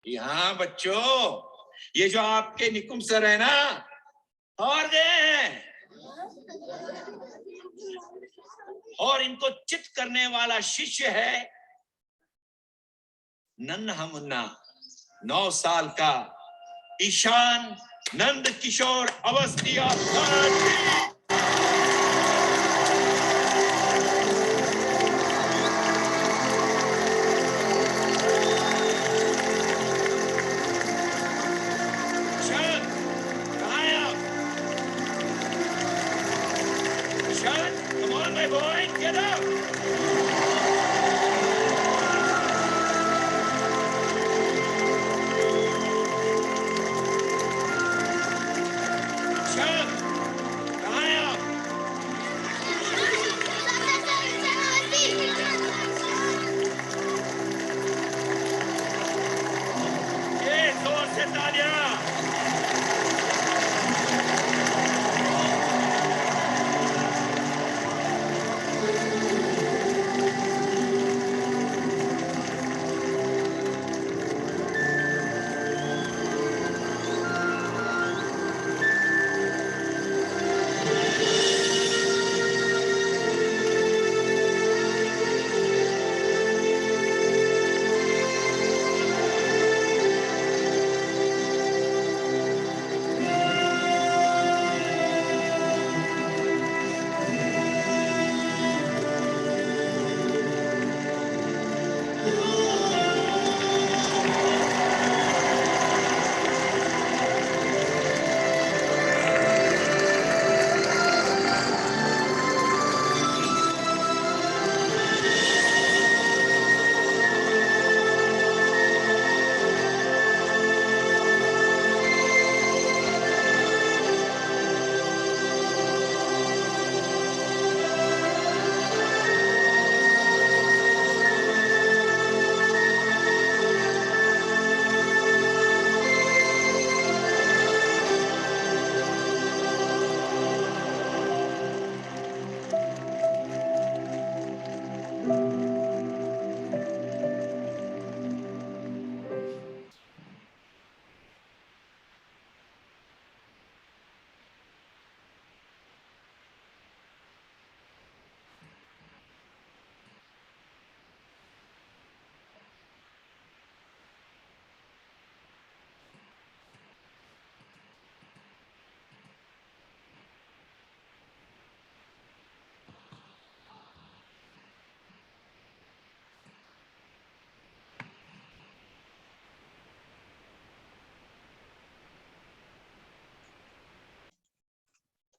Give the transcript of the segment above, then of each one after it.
हाँ बच्चों, ये जो आपके निकुम सर है ना, और गए और इनको चित करने वाला शिष्य है नन्हा मुन्ना 9 साल का Ishan Nand Kishore Awasthi. boys, get up! Chuck, कहाँ है आप? ये जोर से तालियां!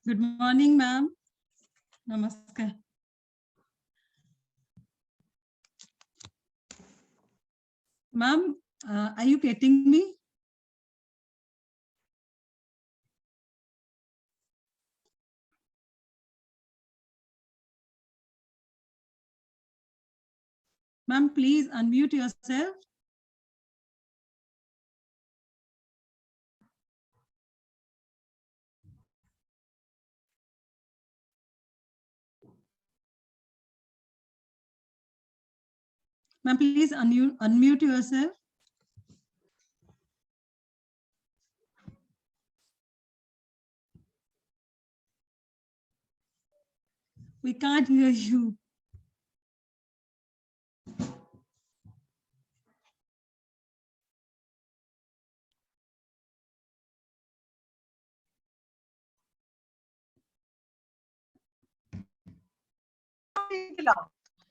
Good morning, ma'am. Namaskar. Ma'am, are you getting me? Ma'am, please unmute yourself. Ma'am, please unmute yourself. We can't hear you.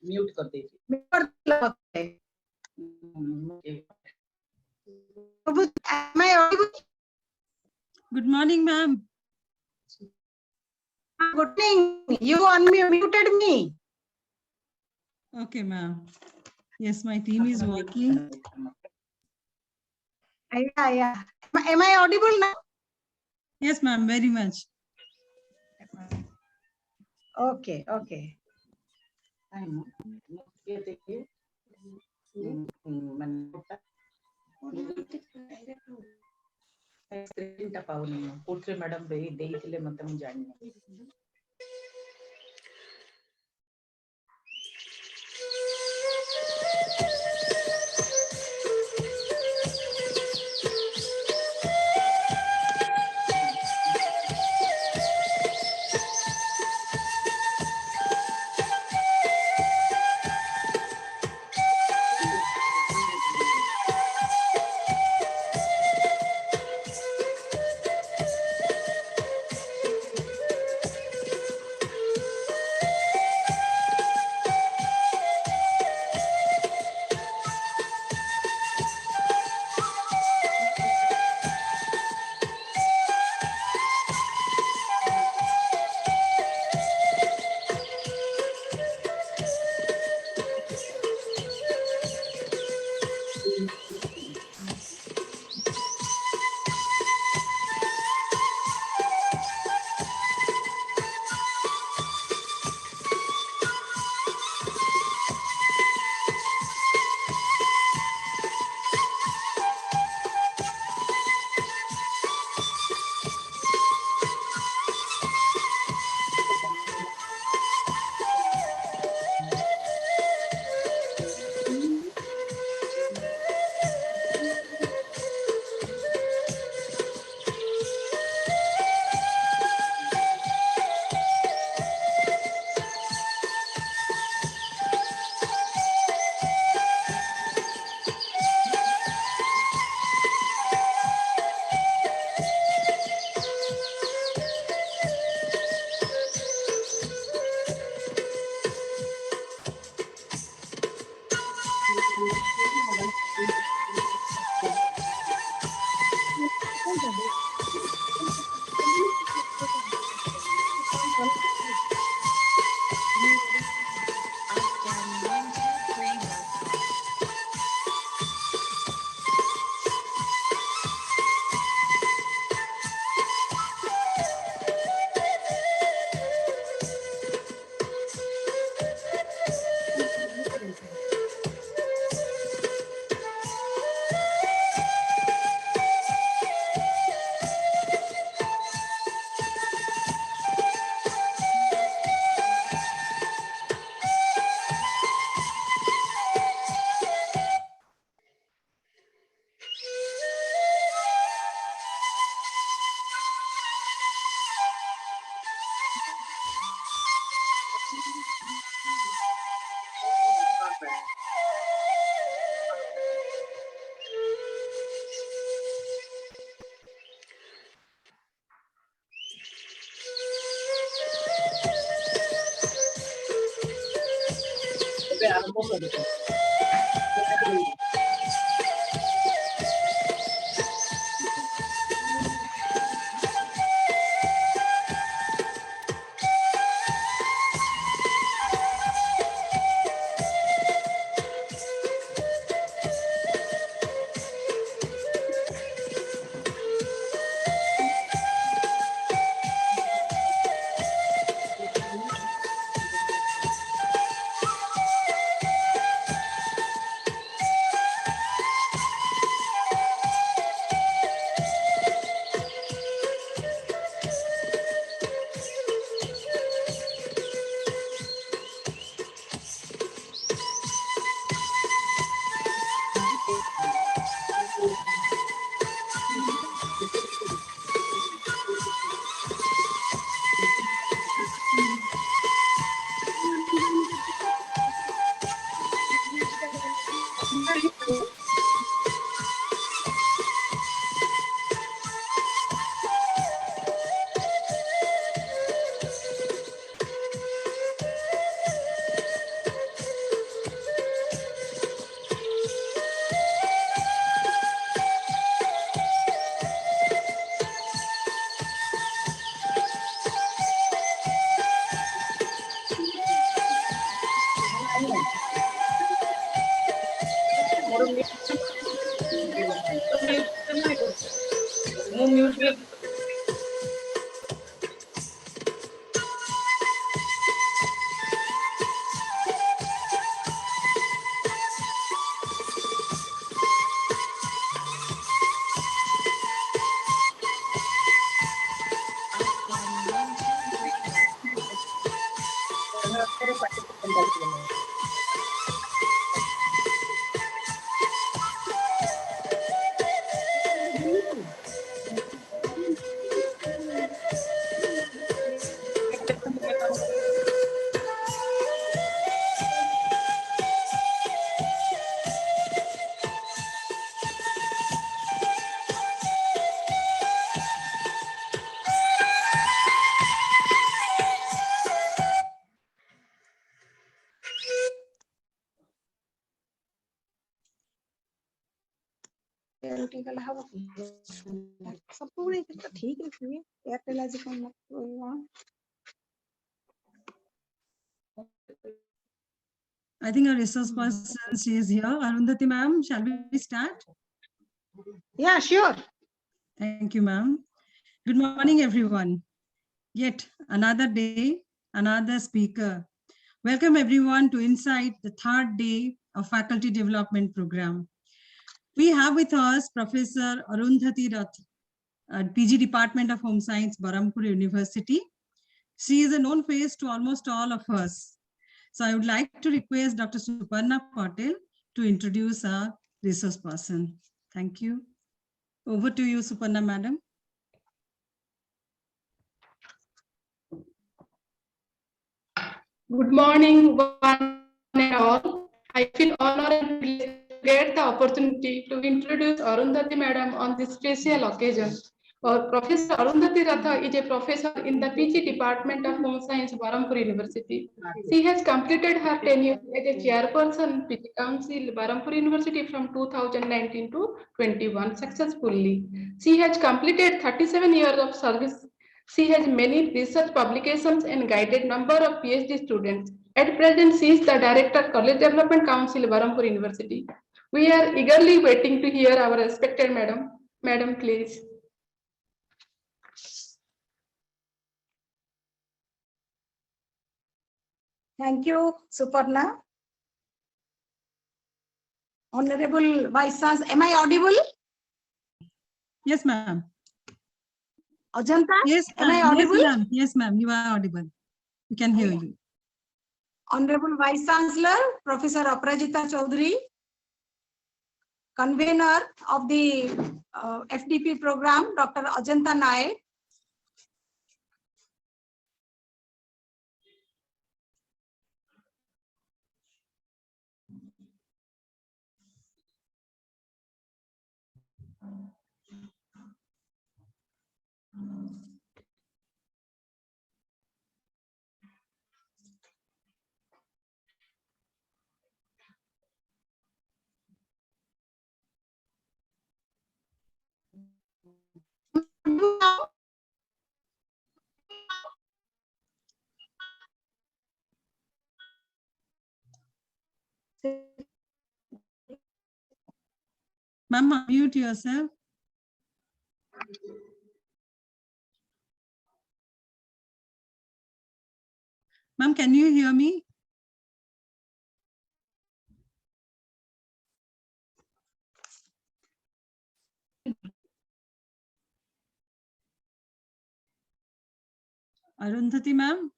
Mute कर दीजिए। Good morning, ma'am. Good morning. You unmuted me. Okay, ma'am. Yes, my team is working. Yeah. Am I audible now? Yes, ma'am, very much. Okay. Madam ଦେଇଥିଲେ ମତେ ମୁଁ ଜାଣିନି। सब पूरे ठीक रखिए एयरटेल आज कौन I think our resource person, she is here. Arundathi ma'am, shall we start? Yeah, sure. Thank you, ma'am. Good morning, everyone. Yet another day, another speaker. Welcome everyone to Insight, the third day of Faculty Development Program. We have with us Professor Arundathi Rath, PG Department of Home Science, Berhampur University. She is a known face to almost all of us. So I would like to request Dr. Suparna Patel to introduce our resource person. Thank you. Over to you, Suparna madam. Good morning, one and all. I feel honored and privileged to get the opportunity to introduce Arundathi madam on this special occasion. Professor Arundathi Ratha is a professor in the PG Department of Home Science, Berhampur University. She has completed her tenure as a chairperson PG Council, Berhampur University from 2019 to 21 successfully. She has completed 37 years of service. She has many research publications and guided number of PhD students. At present, she is the Director, College Development Council, Berhampur University. We are eagerly waiting to hear our respected madam. Madam, please. Thank you, Suparna. Honorable Vice Chancellor, am I audible? Yes, ma'am. Ajanta? Yes, am I audible? Yes, ma'am. You are audible. We can hear you. Honorable Vice Chancellor, Professor Aparajita Chaudhary, Convenor of the FDP program, Dr. Ajanta Nayak, Ma'am, unmute yourself. Ma'am, can you hear me? Arundathi, ma'am.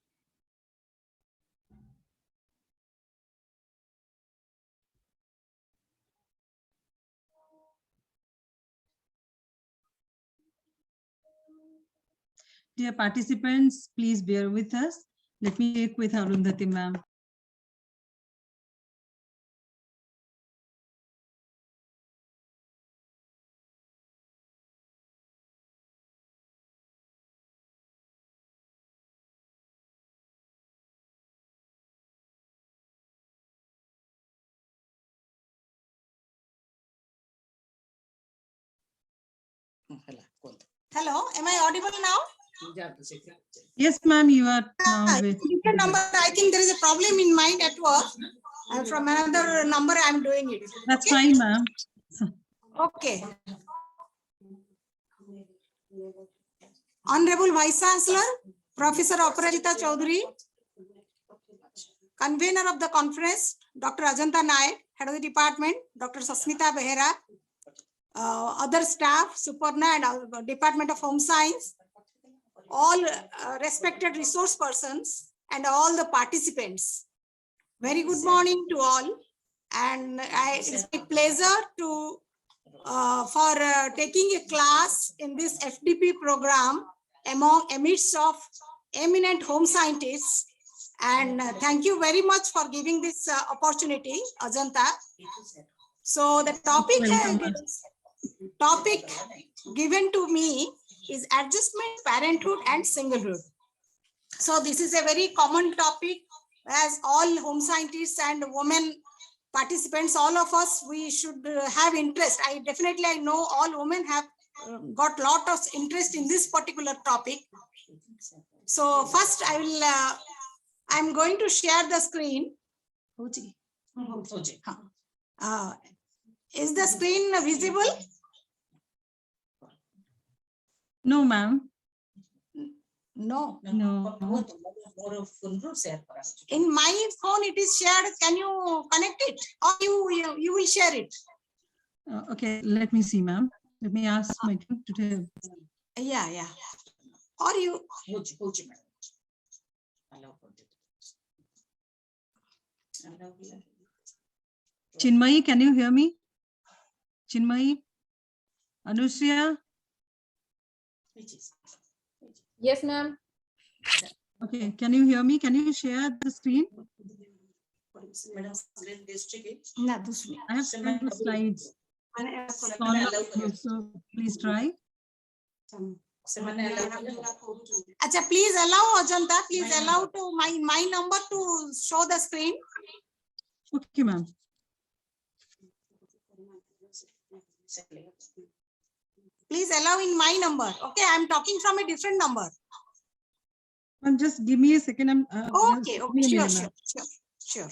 Dear participants, please bear with us. Let me check with Arundathi, ma'am. Hello, am I audible now? Yes, ma'am, you are now with. Different number. I think there is a problem in my network. From another number, I am doing it. That's Okay? fine, ma'am. Okay. Honorable Vice Chancellor, Professor Aparajita Chaudhary, Convenor of the conference, Dr. Ajanta Nayak, Head of the Department, Dr. Sasmita Behera, other staff, Suparna and Department of Home Science, all respected resource persons and all the participants. Very good morning to all. And it's a pleasure to taking a class in this FDP program amidst of eminent home scientists. And thank you very much for giving this opportunity, Ajanta. So the topic given to me is adjustment, parenthood and singlehood. So this is a very common topic as all home scientists and women participants, all of us, we should have interest. I know all women have got lot of interest in this particular topic. So first I'm going to share the screen. Is the screen visible? No, ma'am. No. No. In my phone it is shared. Can you connect it or you will share it? Okay, let me see, ma'am. Let me ask my team to tell. Yeah. Or you. Chinmayi, can you hear me? Chinmayi? Anushya? Yes, ma'am. Okay, can you hear me? Can you share the screen? I have sent the slides. So please try. Acha, please allow Ajanta, please allow to my number to show the screen. Okay, ma'am. Please allow in my number. Okay, I'm talking from a different number. Ma'am, just give me a second. Okay, sure.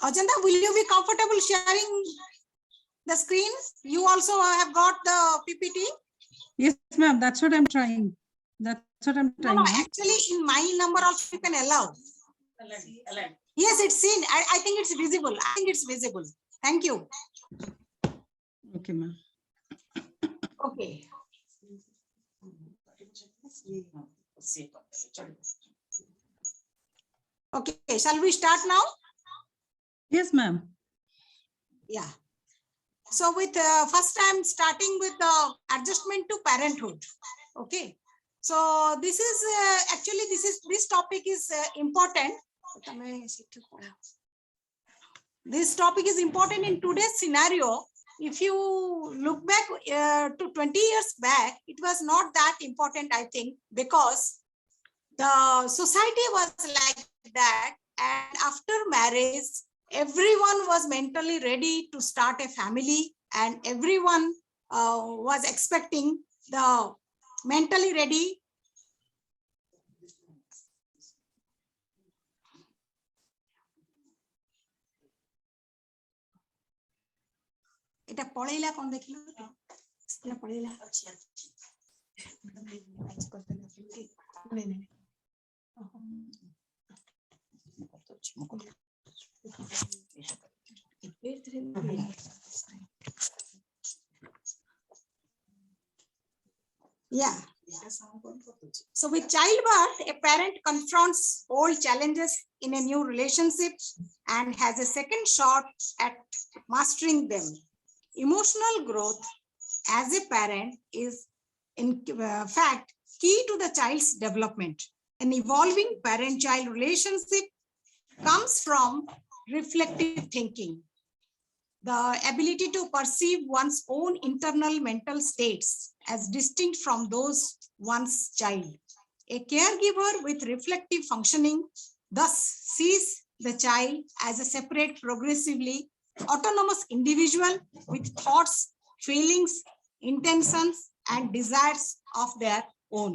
Ajanta, will you be comfortable sharing the screen? You also have got the PPT? Yes, ma'am. That's what I'm trying. No, actually, in my number also you can allow. Yes, it's seen. I think it's visible. Thank you. Okay, ma'am. Okay. Okay, shall we start now? Yes, ma'am. Yeah. So with first I'm starting with the adjustment to parenthood. Okay. So this is actually this topic is important. This topic is important in today's scenario. If you look back to 20 years back, it was not that important, I think, because the society was like that. And after marriage, everyone was mentally ready to start a family, and everyone was expecting the mentally ready. এটা পড়াইলা কোন দেখিল এটা পড়াইলা Yeah. So with childbirth, a parent confronts all challenges in a new relationship and has a second shot at mastering them. Emotional growth as a parent is in fact key to the child's development. An evolving parent-child relationship comes from reflective thinking, the ability to perceive one's own internal mental states as distinct from those one's child. A caregiver with reflective functioning thus sees the child as a separate, progressively autonomous individual with thoughts, feelings, intentions, and desires of their own.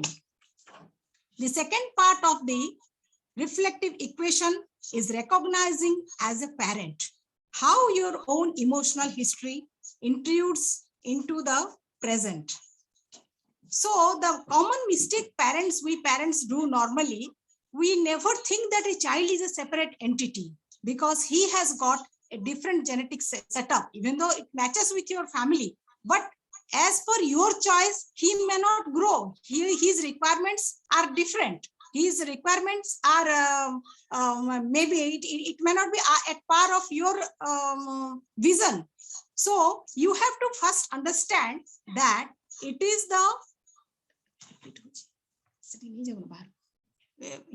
The second part of the reflective equation is recognizing as a parent how your own emotional history intrudes into the present. So the common mistake we parents do normally, we never think that a child is a separate entity because he has got a different genetic setup, even though it matches with your family. But as per your choice, he may not grow. His requirements are different. His requirements are maybe it may not be at par of your vision. So you have to first understand that it is the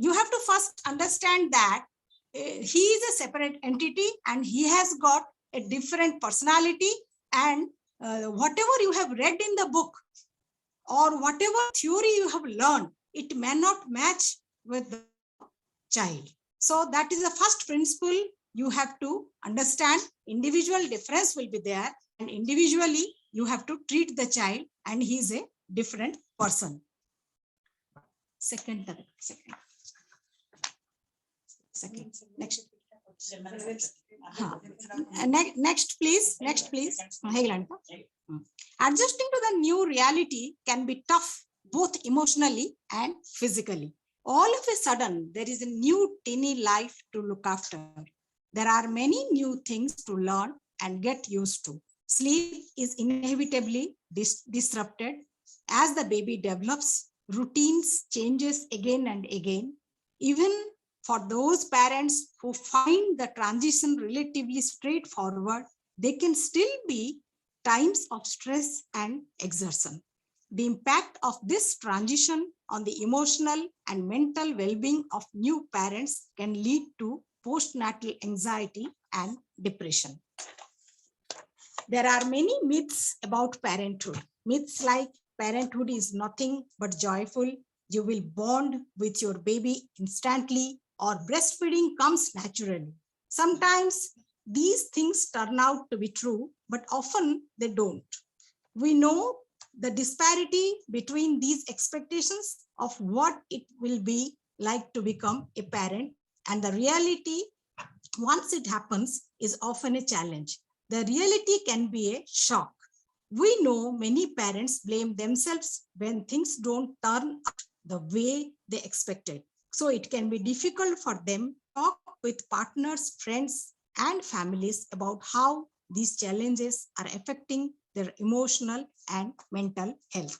you have to first understand that he is a separate entity and he has got a different personality, and whatever you have read in the book or whatever theory you have learned, it may not match with the child. So that is the first principle you have to understand. Individual difference will be there, and individually you have to treat the child, and he is a different person. Second. Next. Next, please. Adjusting to the new reality can be tough, both emotionally and physically. All of a sudden, there is a new teeny life to look after. There are many new things to learn and get used to. Sleep is inevitably disrupted as the baby develops. Routines changes again and again. Even for those parents who find the transition relatively straightforward, they can still be times of stress and exertion. The impact of this transition on the emotional and mental well-being of new parents can lead to postnatal anxiety and depression. There are many myths about parenthood. Myths like parenthood is nothing but joyful, you will bond with your baby instantly, or breastfeeding comes naturally. Sometimes these things turn out to be true, but often they don't. We know the disparity between these expectations of what it will be like to become a parent and the reality once it happens is often a challenge. The reality can be a shock. We know many parents blame themselves when things don't turn out the way they expected. So it can be difficult for them to talk with partners, friends, and families about how these challenges are affecting their emotional and mental health.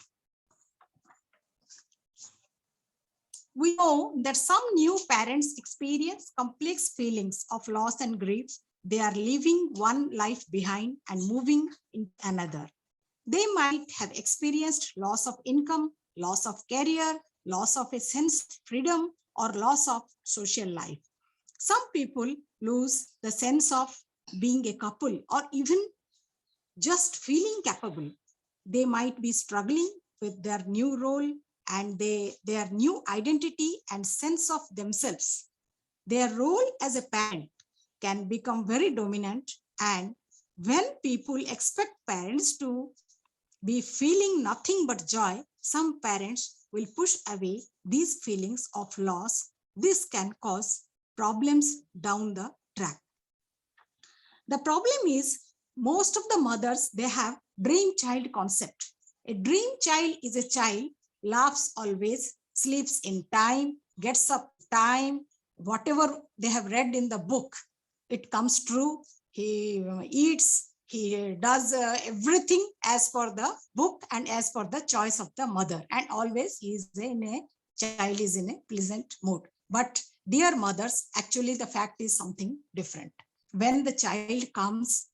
We know that some new parents experience complex feelings of loss and grief they are leaving one life behind and moving into another. They might have experienced loss of income, loss of career, loss of a sense of freedom, or loss of social life. Some people lose the sense of being a couple or even just feeling capable. They might be struggling with their new role and their new identity and sense of themselves. Their role as a parent can become very dominant, and when people expect parents to be feeling nothing but joy, some parents will push away these feelings of loss. This can cause problems down the track. The problem is most of the mothers, they have dream child concept. A dream child is a child, laughs always, sleeps in time, gets up time, whatever they have read in the book, it comes true. He eats, he does everything as per the book and as per the choice of the mother, and always child is in a pleasant mood. But dear mothers, actually the fact is something different. When the child comes,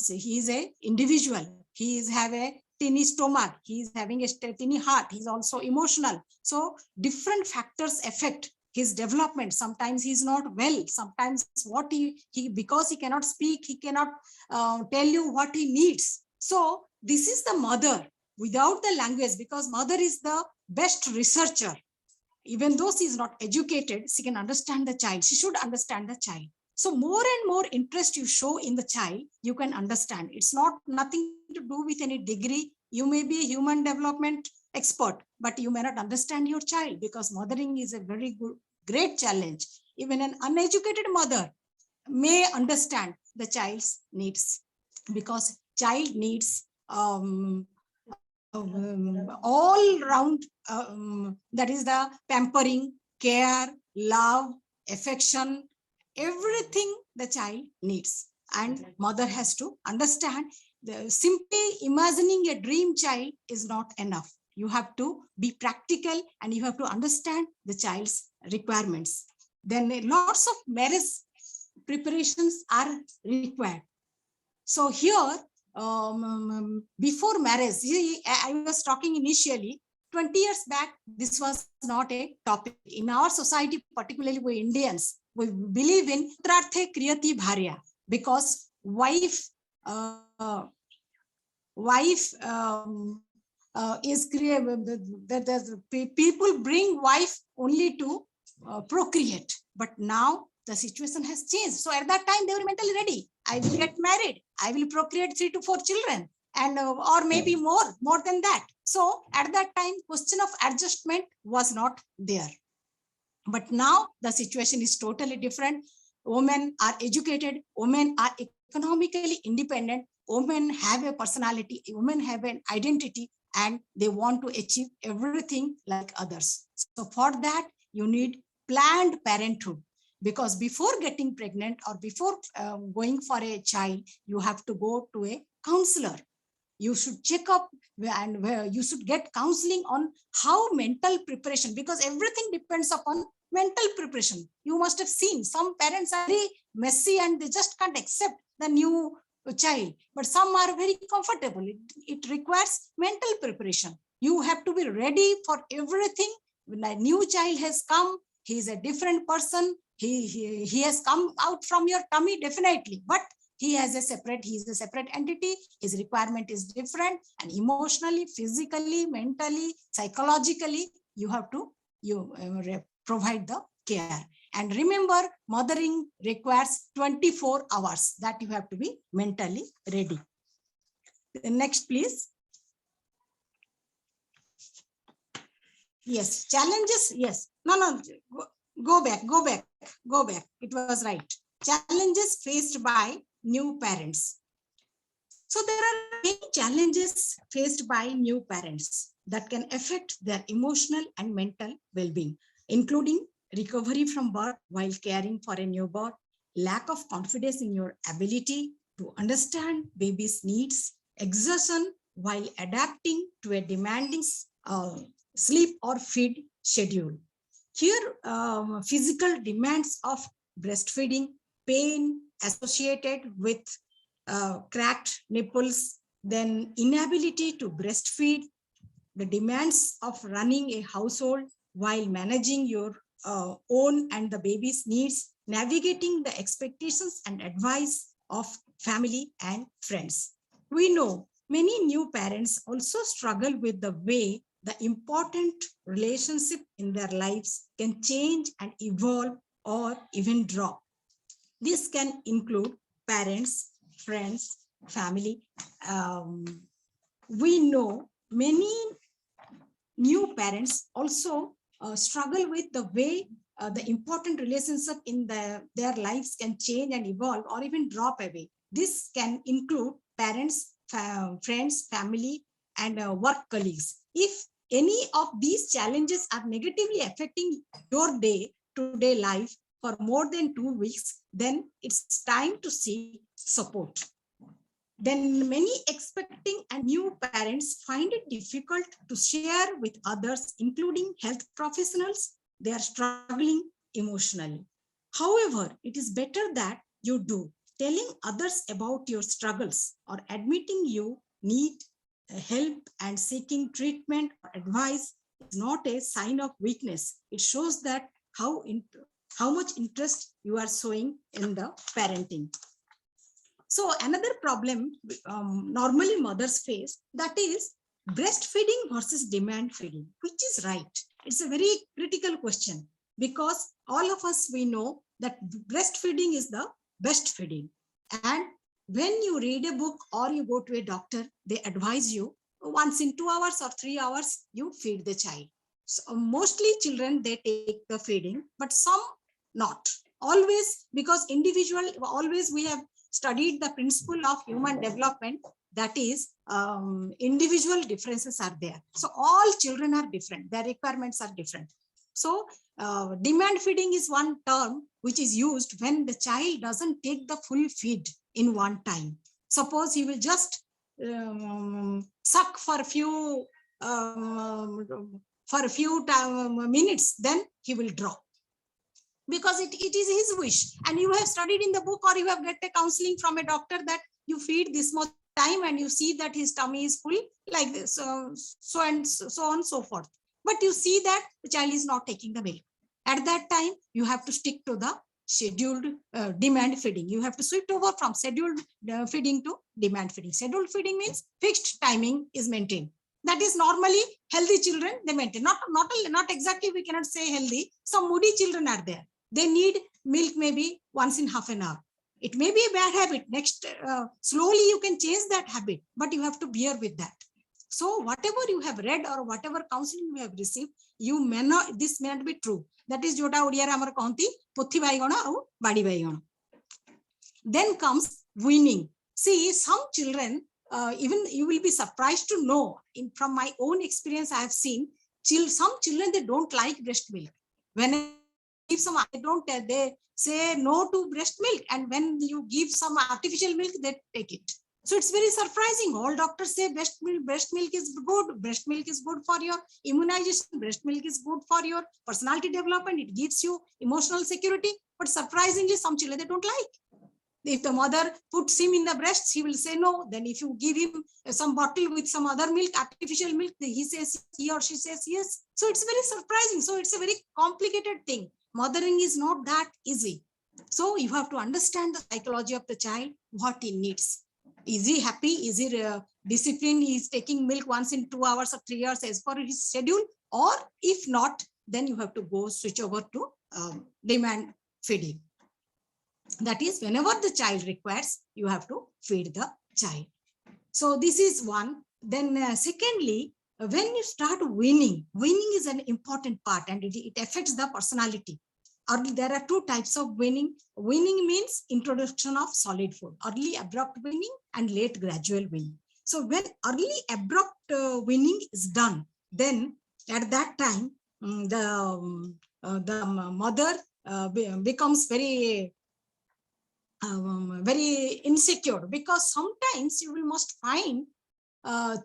he is a individual, he is have a tiny stomach, he is having a tiny heart, he is also emotional. So different factors affect his development. Sometimes he is not well, sometimes what he because he cannot speak, he cannot tell you what he needs. So this is the mother without the language, because mother is the best researcher. Even though she is not educated, she can understand the child, she should understand the child. So more and more interest you show in the child, you can understand. It's not nothing to do with any degree. You may be a human development expert, but you may not understand your child, because mothering is a very great challenge. Even an uneducated mother may understand the child's needs, because child needs all round, that is the pampering, care, love, affection, everything the child needs. And mother has to understand. Simply imagining a dream child is not enough. You have to be practical and you have to understand the child's requirements. Then lots of marriage preparations are required. So here, before marriage, I was talking initially, 20 years back, this was not a topic. In our society, particularly we Indians, we believe in Putrarthe Kriyati Bharya, because wife is people bring wife only to procreate. But now the situation has changed. So at that time, they were mentally ready. I will get married. I will procreate 3 to 4 children, and or maybe more than that. So at that time, question of adjustment was not there. But now the situation is totally different. Women are educated. Women are economically independent. Women have a personality. Women have an identity, and they want to achieve everything like others. So for that, you need planned parenthood. Because before getting pregnant or before going for a child, you have to go to a counselor. You should check up and you should get counseling on how mental preparation, because everything depends upon mental preparation. You must have seen some parents are very messy and they just can't accept the new child, but some are very comfortable. It requires mental preparation. You have to be ready for everything. When a new child has come, he is a different person. He has come out from your tummy, definitely, but he is a separate entity. His requirement is different, and emotionally, physically, mentally, psychologically, you have to provide the care. And remember, mothering requires 24 hours that you have to be mentally ready. Next, please. Yes, challenges. Yes, no, go back. It was right. Challenges faced by new parents. So there are many challenges faced by new parents that can affect their emotional and mental well-being, including recovery from birth while caring for a newborn, lack of confidence in your ability to understand baby's needs, exertion while adapting to a demanding sleep or feed schedule. Here, physical demands of breastfeeding, pain associated with cracked nipples, then inability to breastfeed, the demands of running a household while managing your own and the baby's needs, navigating the expectations and advice of family and friends. We know many new parents also struggle with the way the important relationship in their lives can change and evolve or even drop. This can include parents, friends, family. We know many new parents also struggle with the way the important relationship in their lives can change and evolve or even drop away. This can include parents, friends, family, and work colleagues. If any of these challenges are negatively affecting your day-to-day life for more than 2 weeks, then it's time to seek support. Then many expecting and new parents find it difficult to share with others, including health professionals. They are struggling emotionally. However, it is better that you do. Telling others about your struggles or admitting you need help and seeking treatment or advice is not a sign of weakness. It shows that how much interest you are showing in the parenting. So another problem normally mothers face, that is breastfeeding versus demand feeding. Which is right? It's a very critical question, because all of us, we know that breastfeeding is the best feeding. And when you read a book or you go to a doctor, they advise you once in 2 hours or 3 hours, you feed the child. So mostly children, they take the feeding, but some not always, because individual, always we have studied the principle of human development, that is individual differences are there. So all children are different, their requirements are different. So demand feeding is one term which is used when the child doesn't take the full feed in one time. Suppose he will just suck for a few minutes, then he will drop, because it is his wish. And you have studied in the book, or you have get a counseling from a doctor that you feed this much time and you see that his tummy is full like this, so on and so forth. But you see that the child is not taking the milk. At that time, you have to stick to the scheduled demand feeding. You have to switch over from scheduled feeding to demand feeding. Scheduled feeding means fixed timing is maintained. That is normally healthy children, they maintain. Not exactly, we cannot say healthy. Some moody children are there. They need milk maybe once in half an hour. It may be a bad habit. Next, slowly you can change that habit, but you have to bear with that. So whatever you have read or whatever counseling you have received, this may not be true. That is jota odiyare amar kahanti pothi baigona au badi baigona. Then comes weaning. See, some children, even you will be surprised to know, from my own experience, I have seen some children, they don't like breast milk. When I give some, they say no to breast milk, and when you give some artificial milk, they take it. So it's very surprising. All doctors say breast milk is good. Breast milk is good for your immunization. Breast milk is good for your personality development. It gives you emotional security. But surprisingly, some children, they don't like. If the mother puts him in the breasts, he will say no. Then if you give him some bottle with some other milk, artificial milk, he or she says yes. So it's very surprising. So it's a very complicated thing. Mothering is not that easy. So you have to understand the psychology of the child, what he needs. Is he happy? Is he disciplined? He is taking milk once in 2 hours or 3 hours as per his schedule? Or if not, then you have to go switch over to demand feeding. That is, whenever the child requires, you have to feed the child. So this is one. Then secondly, when you start weaning is an important part, and it affects the personality. There are two types of weaning. Weaning means introduction of solid food, early abrupt weaning and late gradual weaning. So when early abrupt weaning is done, then at that time, the mother becomes very insecure, because sometimes you must find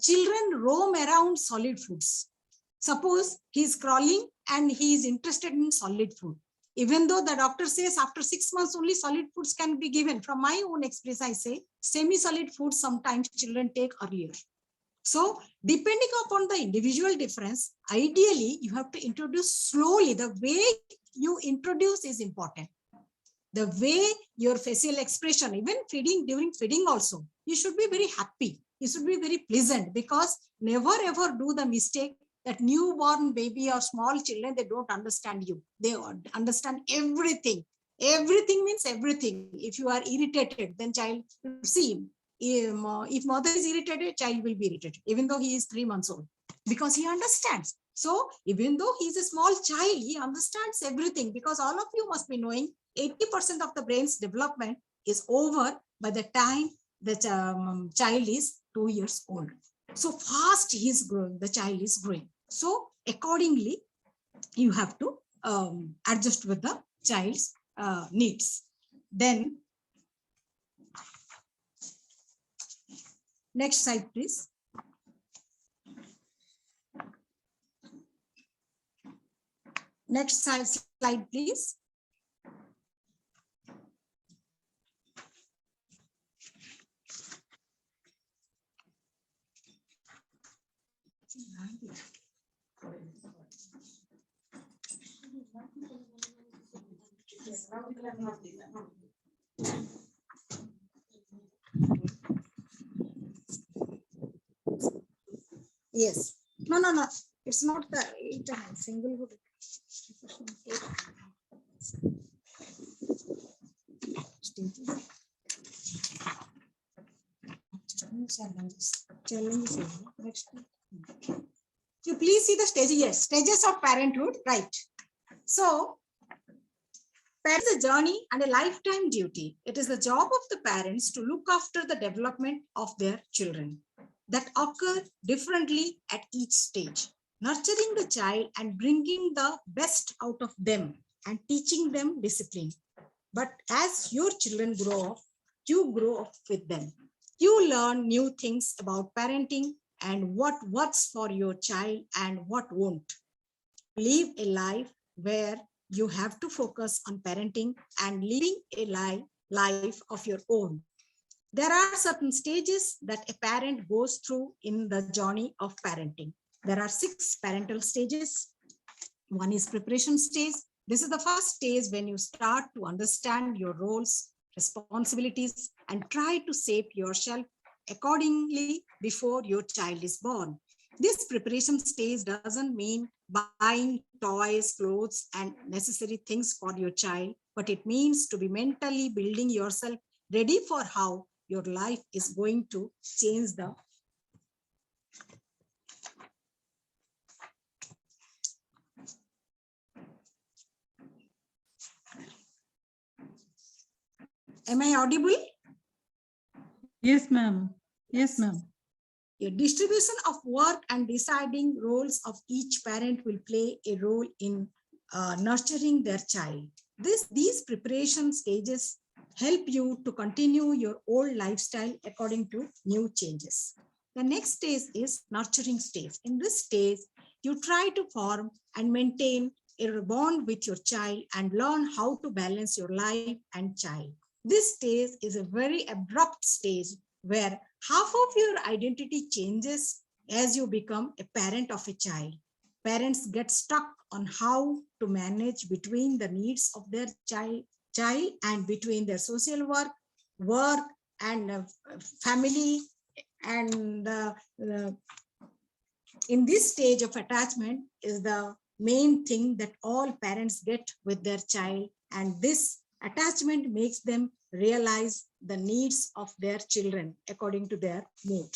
children roam around solid foods. Suppose he is crawling and he is interested in solid food. Even though the doctor says after 6 months only solid foods can be given, from my own experience, I say semi-solid foods sometimes children take earlier. So depending upon the individual difference, ideally you have to introduce slowly. The way you introduce is important. The way your facial expression, even feeding, during feeding also, you should be very happy. You should be very pleasant, because never ever do the mistake that newborn baby or small children, they don't understand you. They understand everything. Everything means everything. If you are irritated, then child will see. If mother is irritated, child will be irritated, even though he is 3 months old, because he understands. So even though he is a small child, he understands everything, because all of you must be knowing 80% of the brain's development is over by the time the child is 2 years old. So fast he is growing, the child is growing. So accordingly, you have to adjust with the child's needs. Then next slide, please. Next slide, please. Yes. No. It's not the Singlehood. Challenges. Next. You please see the stages. Yes, stages of parenthood. Right. So, parents is a journey and a lifetime duty. It is the job of the parents to look after the development of their children that occur differently at each stage, nurturing the child and bringing the best out of them and teaching them discipline. But as your children grow up, you grow up with them. You learn new things about parenting and what works for your child and what won't. Live a life where you have to focus on parenting and living a life of your own. There are certain stages that a parent goes through in the journey of parenting. There are 6 parental stages. One is preparation stage. This is the first stage when you start to understand your roles, responsibilities, and try to shape yourself accordingly before your child is born. This preparation stage doesn't mean buying toys, clothes, and necessary things for your child, but it means to be mentally building yourself ready for how your life is going to change the Am I audible? Yes, ma'am. Yes, ma'am. A distribution of work and deciding roles of each parent will play a role in nurturing their child. These preparation stages help you to continue your old lifestyle according to new changes. The next stage is nurturing stage. In this stage, you try to form and maintain a bond with your child and learn how to balance your life and child. This stage is a very abrupt stage where half of your identity changes as you become a parent of a child. Parents get stuck on how to manage between the needs of their child and between their social work and family. And in this stage of attachment is the main thing that all parents get with their child, and this attachment makes them realize the needs of their children according to their mood.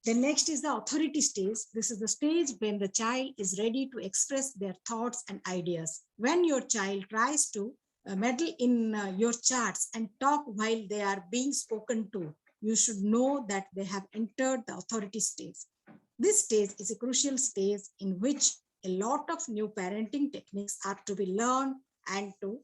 The next is the authority stage. This is the stage when the child is ready to express their thoughts and ideas. When your child tries to meddle in your chats and talk while they are being spoken to, you should know that they have entered the authority stage. This stage is a crucial stage in which a lot of new parenting techniques are to be learned and to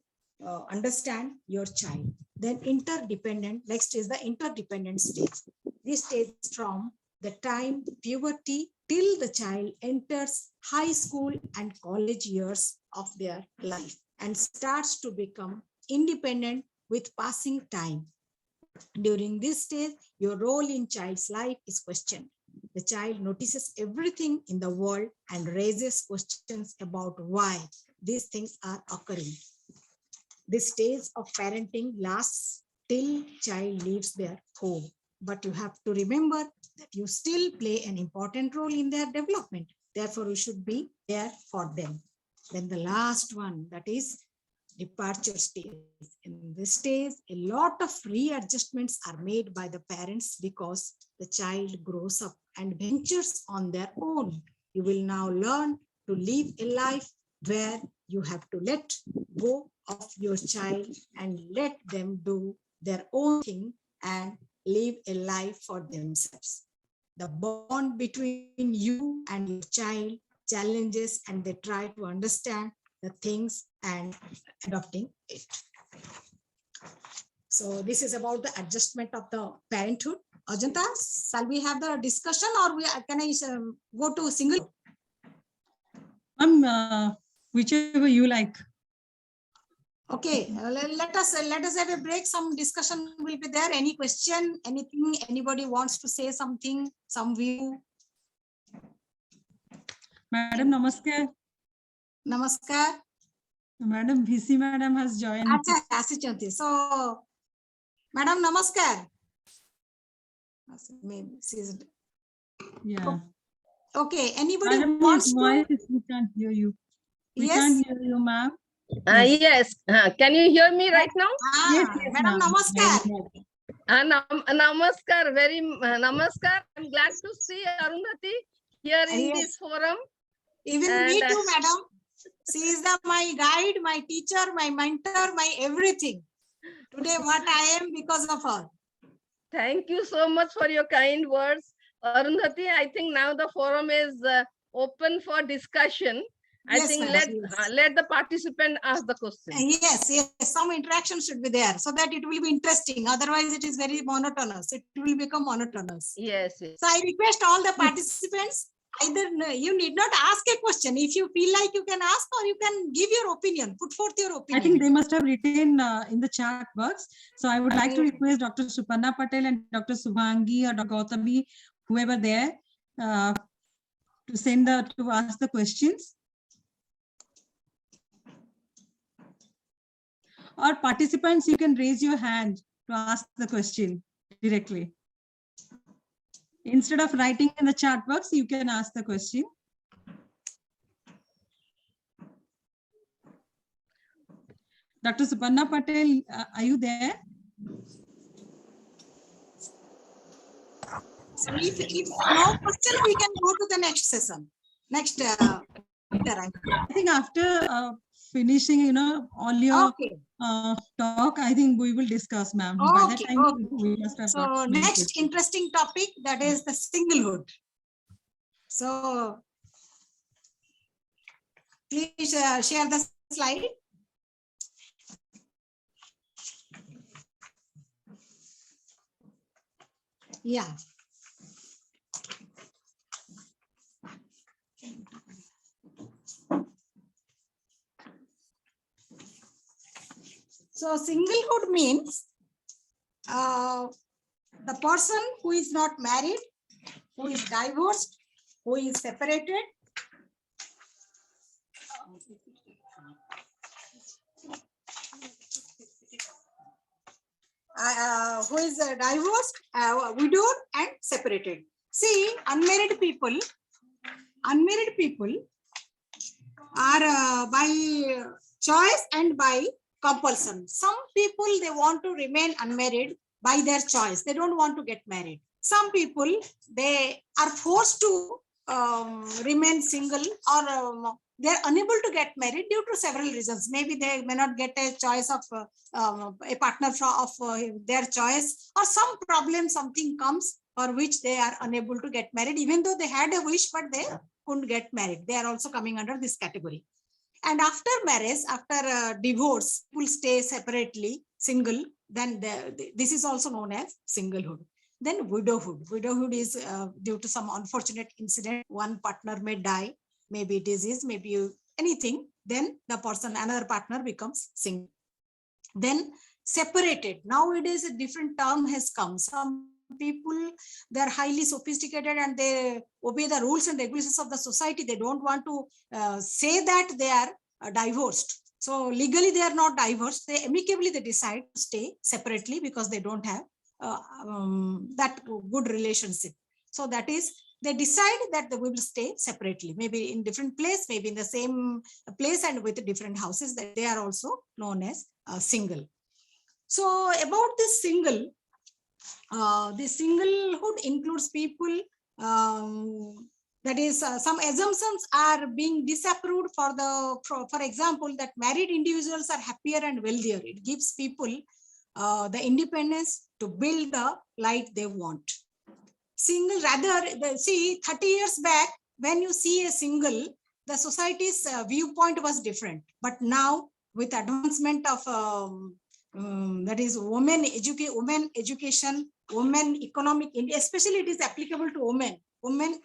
understand your child. Then interdependent, next is the interdependent stage. This stage is from the time puberty till the child enters high school and college years of their life. and starts to become independent with passing time. During this stage, your role in child's life is questioned. The child notices everything in the world and raises questions about why these things are occurring. This stage of parenting lasts till child leaves their home. But you have to remember that you still play an important role in their development. Therefore, you should be there for them. Then the last one, that is departure stage. In this stage, a lot of readjustments are made by the parents because the child grows up and ventures on their own. You will now learn to live a life where you have to let go of your child and let them do their own thing and live a life for themselves. The bond between you and your child challenges, and they try to understand the things and adopting it. So this is about the adjustment of the parenthood. Ajanta, shall we have the discussion, or can I go to single? Whichever you like. Okay, let us have a break. Some discussion will be there. Any question, anything, anybody wants to say something, some view? Madam, namaskar. Namaskar. Madam, VC Madam has joined. Achha, so, Madam, namaskar. Maybe she's... Yeah. Okay, anybody Madam, wants to... voice, we can't hear you. We Yes. can't hear you, ma'am. Yes. Can you hear me right now? Yes, Madam, ma'am. namaskar. Namaskar. Very namaskar. I'm glad to see Arundathi here in Yes. this forum. Even me too, madam. She is my guide, my teacher, my mentor, my everything. Today, what I am because of her. Thank you so much for your kind words. Arundathi, I think now the forum is open for discussion. I Yes, think madam, yes. let the participant ask the question. Yes, some interaction should be there so that it will be interesting. Otherwise, it is very monotonous. It will become monotonous. Yes. So I request all the participants, either you need not ask a question. If you feel like you can ask, or you can give your opinion, put forth your opinion. I think they must have written in the chat box. So I would like to request Dr. Suparna Patel and Dr. Subhangi or Dr. Gautami, whoever there, to ask the questions. Or participants, you can raise your hand to ask the question directly. Instead of writing in the chat box, you can ask the question. Dr. Suparna Patel, are you there? So if no question, we can go to the next session. Next, I think after finishing, all your talk, I think we will discuss, ma'am. By that time, we must have. So next interesting topic, that is the singlehood. So please share the slide. Yeah. So singlehood means the person who is not married, who is divorced, who is separated, who is divorced, widowed and separated. See, unmarried people are by choice and by compulsion. Some people, they want to remain unmarried by their choice. They don't want to get married. Some people, they are forced to remain single, or they are unable to get married due to several reasons. Maybe they may not get a choice of a partner of their choice, or some problem, something comes for which they are unable to get married, even though they had a wish, but they couldn't get married. They are also coming under this category. And after marriage, after divorce, people stay separately, single, then this is also known as singlehood. Then widowhood. Widowhood is due to some unfortunate incident, one partner may die, maybe disease, maybe anything. then the person, another partner becomes single. Then separated. Nowadays, a different term has come. Some people, they are highly sophisticated and they obey the rules and regulations of the society. They don't want to say that they are divorced. So legally, they are not divorced. They amicably, they decide to stay separately because they don't have that good relationship. So that is, they decide that they will stay separately, maybe in different place, maybe in the same place and with different houses, that they are also known as single. So about this single, the singlehood includes people, that is some assumptions are being disapproved for example, that married individuals are happier and wealthier. It gives people the independence to build the life they want. Single, rather, see, 30 years back, when you see a single, the society's viewpoint was different. But now, with advancement of that is women education, women economic, especially it is applicable to women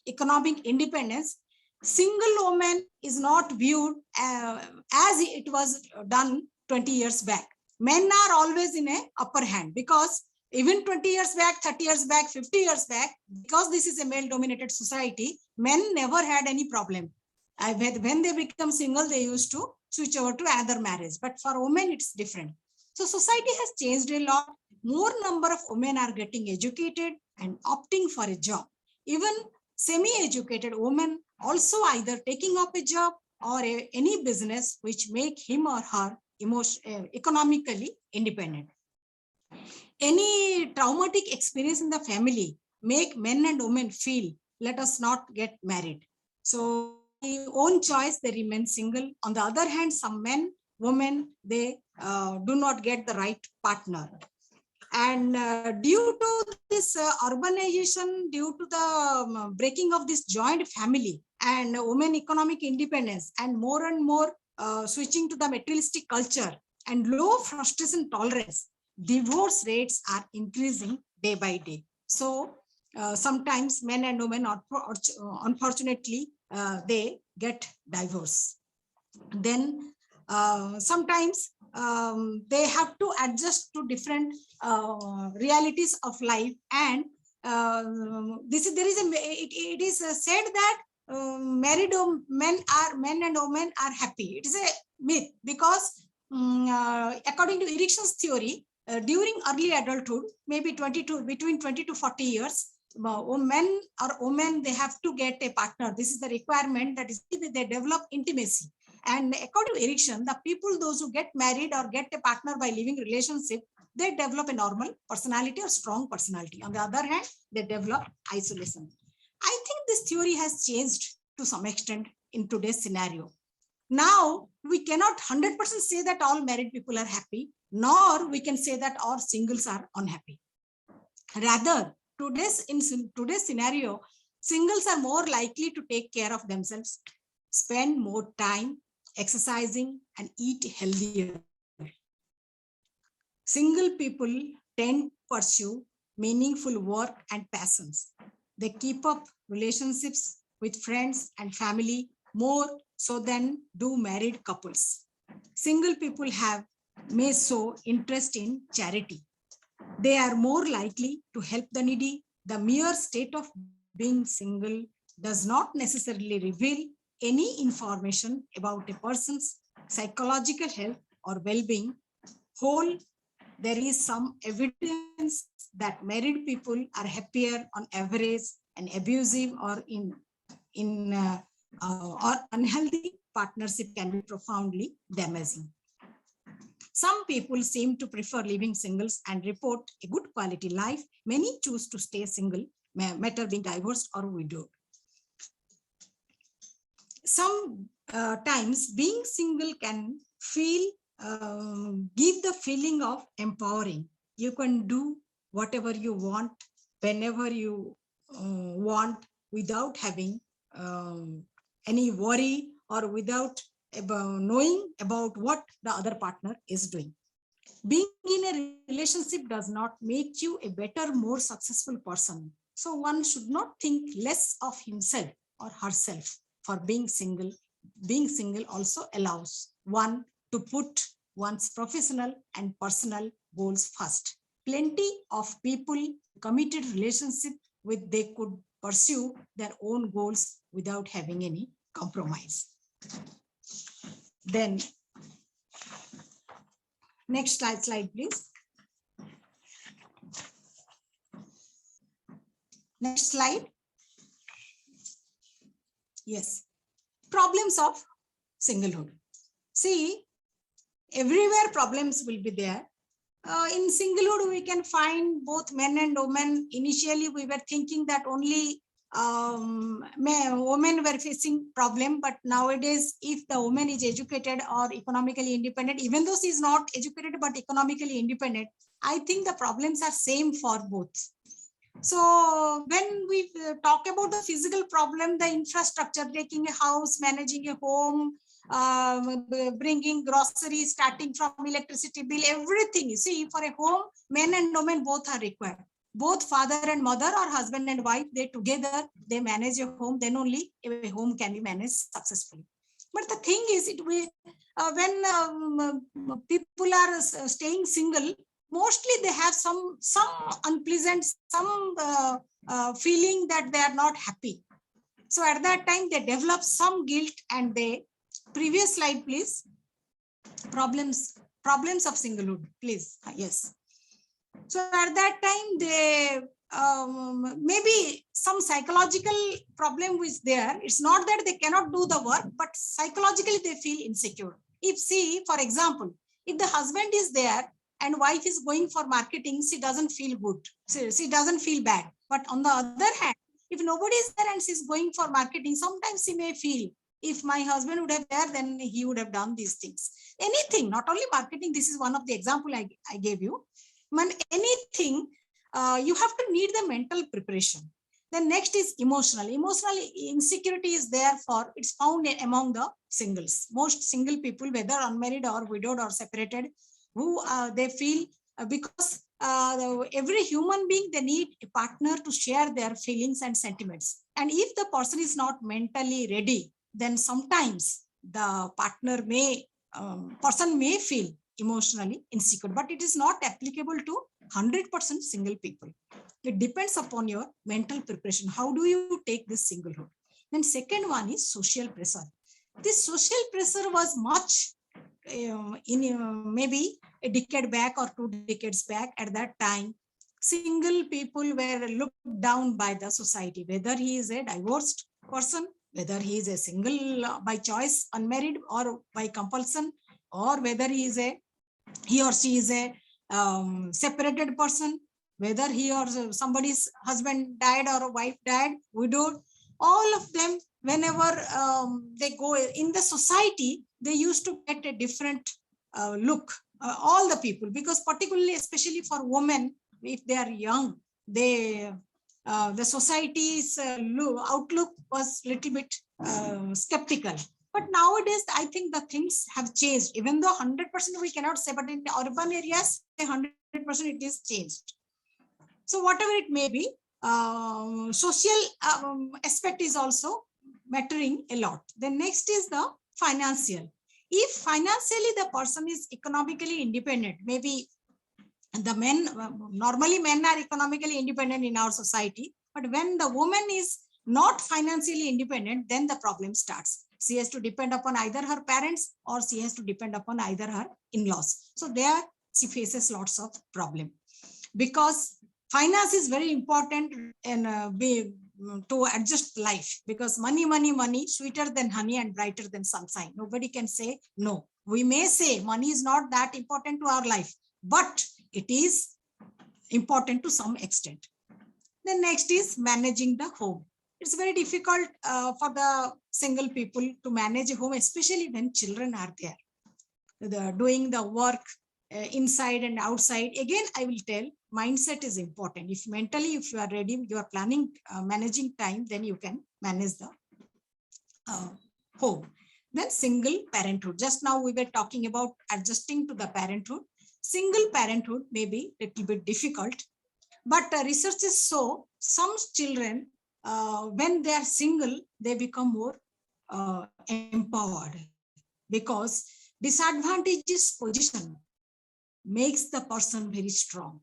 economic independence. Single woman is not viewed as it was done 20 years back. Men are always in a upper hand, because even 20 years back, 30 years back, 50 years back, because this is a male-dominated society, men never had any problem. When they become single, they used to switch over to another marriage. But for women, it's different. So society has changed a lot. More number of women are getting educated and opting for a job. Even semi-educated women also either taking up a job or any business which make him or her economically independent. Any traumatic experience in the family make men and women feel, let us not get married. So by own choice, they remain single. On the other hand, some men, women, they do not get the right partner. And due to this urbanization, due to the breaking of this joint family and women economic independence, and more switching to the materialistic culture and low frustration tolerance, divorce rates are increasing day by day. So sometimes men and women, unfortunately, they get divorced. Then sometimes they have to adjust to different realities of life, and it is said that married men and women are happy. It is a myth, because according to Erickson's theory, during early adulthood, maybe between 20 to 40 years, men or women, they have to get a partner. This is the requirement, that is, they develop intimacy. And according to Erickson, the people, those who get married or get a partner by living relationship, they develop a normal personality or strong personality. On the other hand, they develop isolation. I think this theory has changed to some extent in today's scenario. Now, we cannot 100% say that all married people are happy, nor we can say that all singles are unhappy. Rather, in today's scenario, singles are more likely to take care of themselves, spend more time exercising, and eat healthier. Single people tend to pursue meaningful work and passions. They keep up relationships with friends and family more so than do married couples. Single people may show interest in charity. They are more likely to help the needy. The mere state of being single does not necessarily reveal any information about a person's psychological health or well-being. There is some evidence that married people are happier on average, and abusive or or unhealthy partnership can be profoundly damaging. Some people seem to prefer living singles and report a good quality life. Many choose to stay single, matter being divorced or widowed. Sometimes being single can give the feeling of empowering. You can do whatever you want, whenever you want, without having any worry or without knowing about what the other partner is doing. Being in a relationship does not make you a better, more successful person. So one should not think less of himself or herself for being single. being single also allows one to put one's professional and personal goals first. Plenty of people committed relationship with they could pursue their own goals without having any compromise. Then next slide, please. Next slide. Yes. Problems of singlehood. See, everywhere problems will be there. In singlehood, we can find both men and women. Initially, we were thinking that only women were facing problem, but nowadays, if the woman is educated or economically independent, even though she is not educated but economically independent, I think the problems are same for both. So when we talk about the physical problem, the infrastructure, taking a house, managing a home, bringing groceries, starting from electricity bill, everything. You see, for a home, men and women both are required. Both father and mother or husband and wife, they together, they manage a home, then only a home can be managed successfully. But the thing is, when people are staying single, mostly they have some unpleasant, some feeling that they are not happy. So at that time, they develop some guilt and they, previous slide, please. Problems of singlehood, please. Yes. So at that time, they maybe some psychological problem is there. It's not that they cannot do the work, but psychologically they feel insecure. If, see, for example, if the husband is there and wife is going for marketing, she doesn't feel good. She doesn't feel bad. But on the other hand, if nobody is there and she's going for marketing, sometimes she may feel, if my husband would have there, then he would have done these things. Anything, not only marketing, this is one of the example I gave you. Man, anything, you have to need the mental preparation. Then next is emotional. Emotional insecurity is there for, it's found among the singles. Most single people, whether unmarried or widowed or separated, who they feel because every human being, they need a partner to share their feelings and sentiments. And if the person is not mentally ready, then sometimes the partner may, person may feel emotionally insecure, but it is not applicable to 100% single people. It depends upon your mental preparation. How do you take this singlehood? Then second one is social pressure. This social pressure was much in maybe a decade back or 2 decades back. At that time, single people were looked down by the society, whether he is a divorced person, whether he is a single by choice, unmarried, or by compulsion, or whether he or she is a separated person, whether he or somebody's husband died or a wife died, widowed, all of them, whenever they go in the society, they used to get a different look, all the people, because particularly, especially for women, if they are young, they the society's outlook was little bit skeptical. But nowadays, I think the things have changed. Even though 100% we cannot say, but in the urban areas, 100% it is changed. So whatever it may be, social aspect is also mattering a lot. The next is the financial. If financially the person is economically independent, maybe the men, normally men are economically independent in our society, but when the woman is not financially independent, then the problem starts. She has to depend upon either her parents or she has to depend upon either her in-laws. So there she faces lots of problem, because finance is very important and to adjust life, because money, sweeter than honey and brighter than sunshine. Nobody can say no. We may say money is not that important to our life, but it is important to some extent. The next is managing the home. It's very difficult for the single people to manage a home, especially when children are there. Doing the work inside and outside. Again, I will tell, mindset is important. If mentally, if you are ready, you are planning, managing time, then you can manage the home. Then single parenthood. Just now we were talking about adjusting to the parenthood. Single parenthood may be a little bit difficult, but researchers show some children, when they are single, they become more empowered, because disadvantageous position makes the person very strong.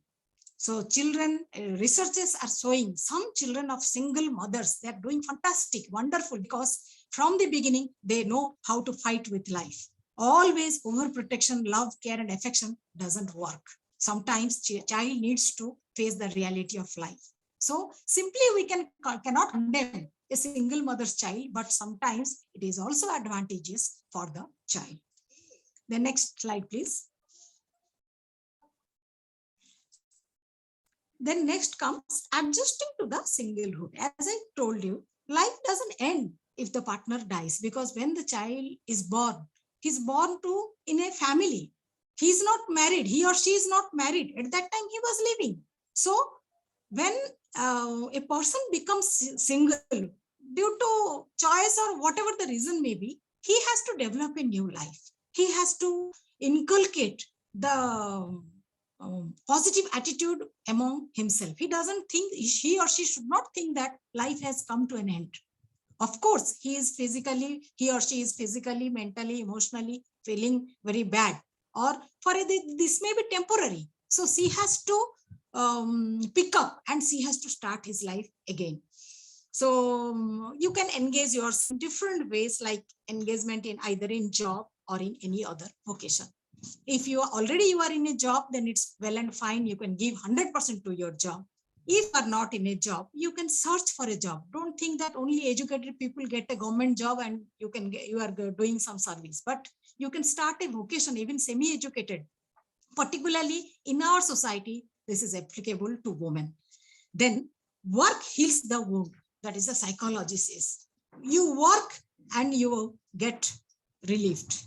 So children, researchers are showing some children of single mothers, they are doing fantastic, wonderful, because from the beginning, they know how to fight with life. Always overprotection, love, care, and affection doesn't work. Sometimes child needs to face the reality of life. So simply we cannot condemn a single mother's child, but sometimes it is also advantageous for the child. The next slide, please. Then next comes adjusting to the singlehood. As I told you, life doesn't end if the partner dies, because when the child is born, he's born to in a family. He's not married. He or she is not married. At that time, he was living. So when a person becomes single due to choice or whatever the reason may be, he has to develop a new life. He has to inculcate the positive attitude among himself. He doesn't think, he or she should not think that life has come to an end. Of course, he or she is physically, mentally, emotionally feeling very bad, or for this may be temporary. So she has to pick up and she has to start his life again. So you can engage yourself in different ways, like engagement in either in job or in any other vocation. If you are in a job, then it's well and fine. You can give 100% to your job. If you are not in a job, you can search for a job. Don't think that only educated people get a government job and you are doing some service. But you can start a vocation, even semi-educated. Particularly in our society, this is applicable to women. Then work heals the wound. That is the psychology says. You work and you get relieved.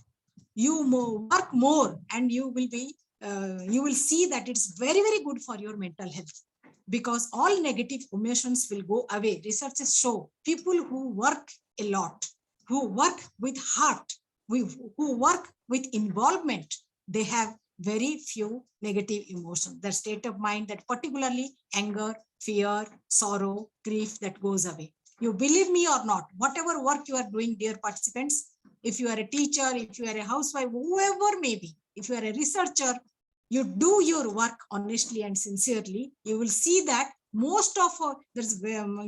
You work more and you will see that it's very, very good for your mental health, because all negative emotions will go away. Researchers show people who work a lot, who work with heart, who work with involvement, they have very few negative emotions. The state of mind, that particularly anger, fear, sorrow, grief, that goes away. You believe me or not, whatever work you are doing, dear participants, if you are a teacher, if you are a housewife, whoever may be, if you are a researcher, you do your work honestly and sincerely, you will see that most of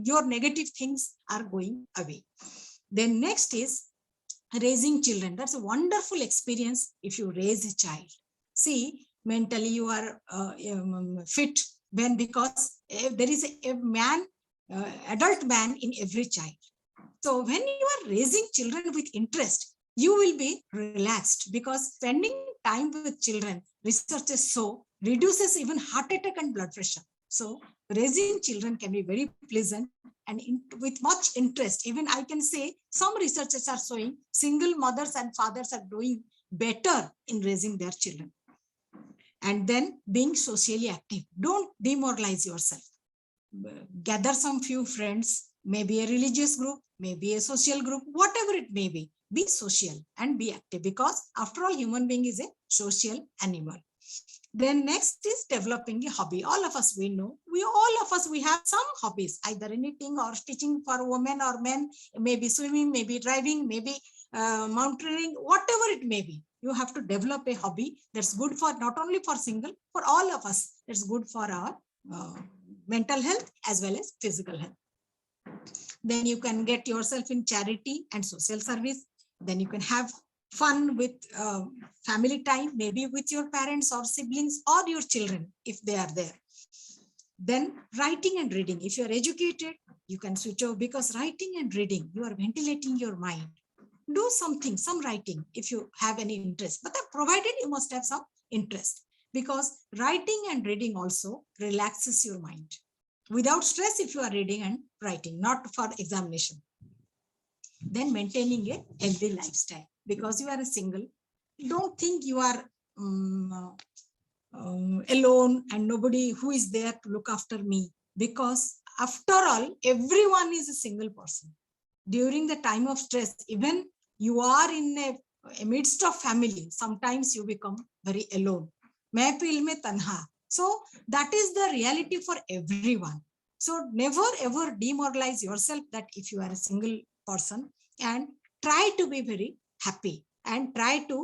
your negative things are going away. Then next is raising children. That's a wonderful experience if you raise a child. See, mentally you are fit because there is a man, adult man in every child. So when you are raising children with interest, you will be relaxed, because spending time with children, researchers show, reduces even heart attack and blood pressure. So raising children can be very pleasant and with much interest. Even I can say some researchers are showing single mothers and fathers are doing better in raising their children. And then being socially active. Don't demoralize yourself. Gather some few friends, maybe a religious group, maybe a social group, whatever it may be. Be social and be active, because after all, human being is a social animal. Then next is developing a hobby. All of us, we know, we have some hobbies, either knitting or stitching for women or men, maybe swimming, maybe driving, maybe mountaineering, whatever it may be. You have to develop a hobby that's good for not only for single, for all of us. It's good for our mental health as well as physical health. Then you can get yourself in charity and social service. Then you can have fun with family time, maybe with your parents or siblings or your children if they are there. Then writing and reading. If you are educated, you can switch off, because writing and reading, you are ventilating your mind. Do something, some writing if you have any interest, but provided you must have some interest, because writing and reading also relaxes your mind. Without stress if you are reading and writing, not for examination. Then maintaining a healthy lifestyle, because you are a single. Don't think you are alone and nobody who is there to look after me, because after all, everyone is a single person. During the time of stress, even you are in a midst of family, sometimes you become very alone. Main pil mein tanha. So that is the reality for everyone. So never ever demoralize yourself that if you are a single person, and try to be very happy and try to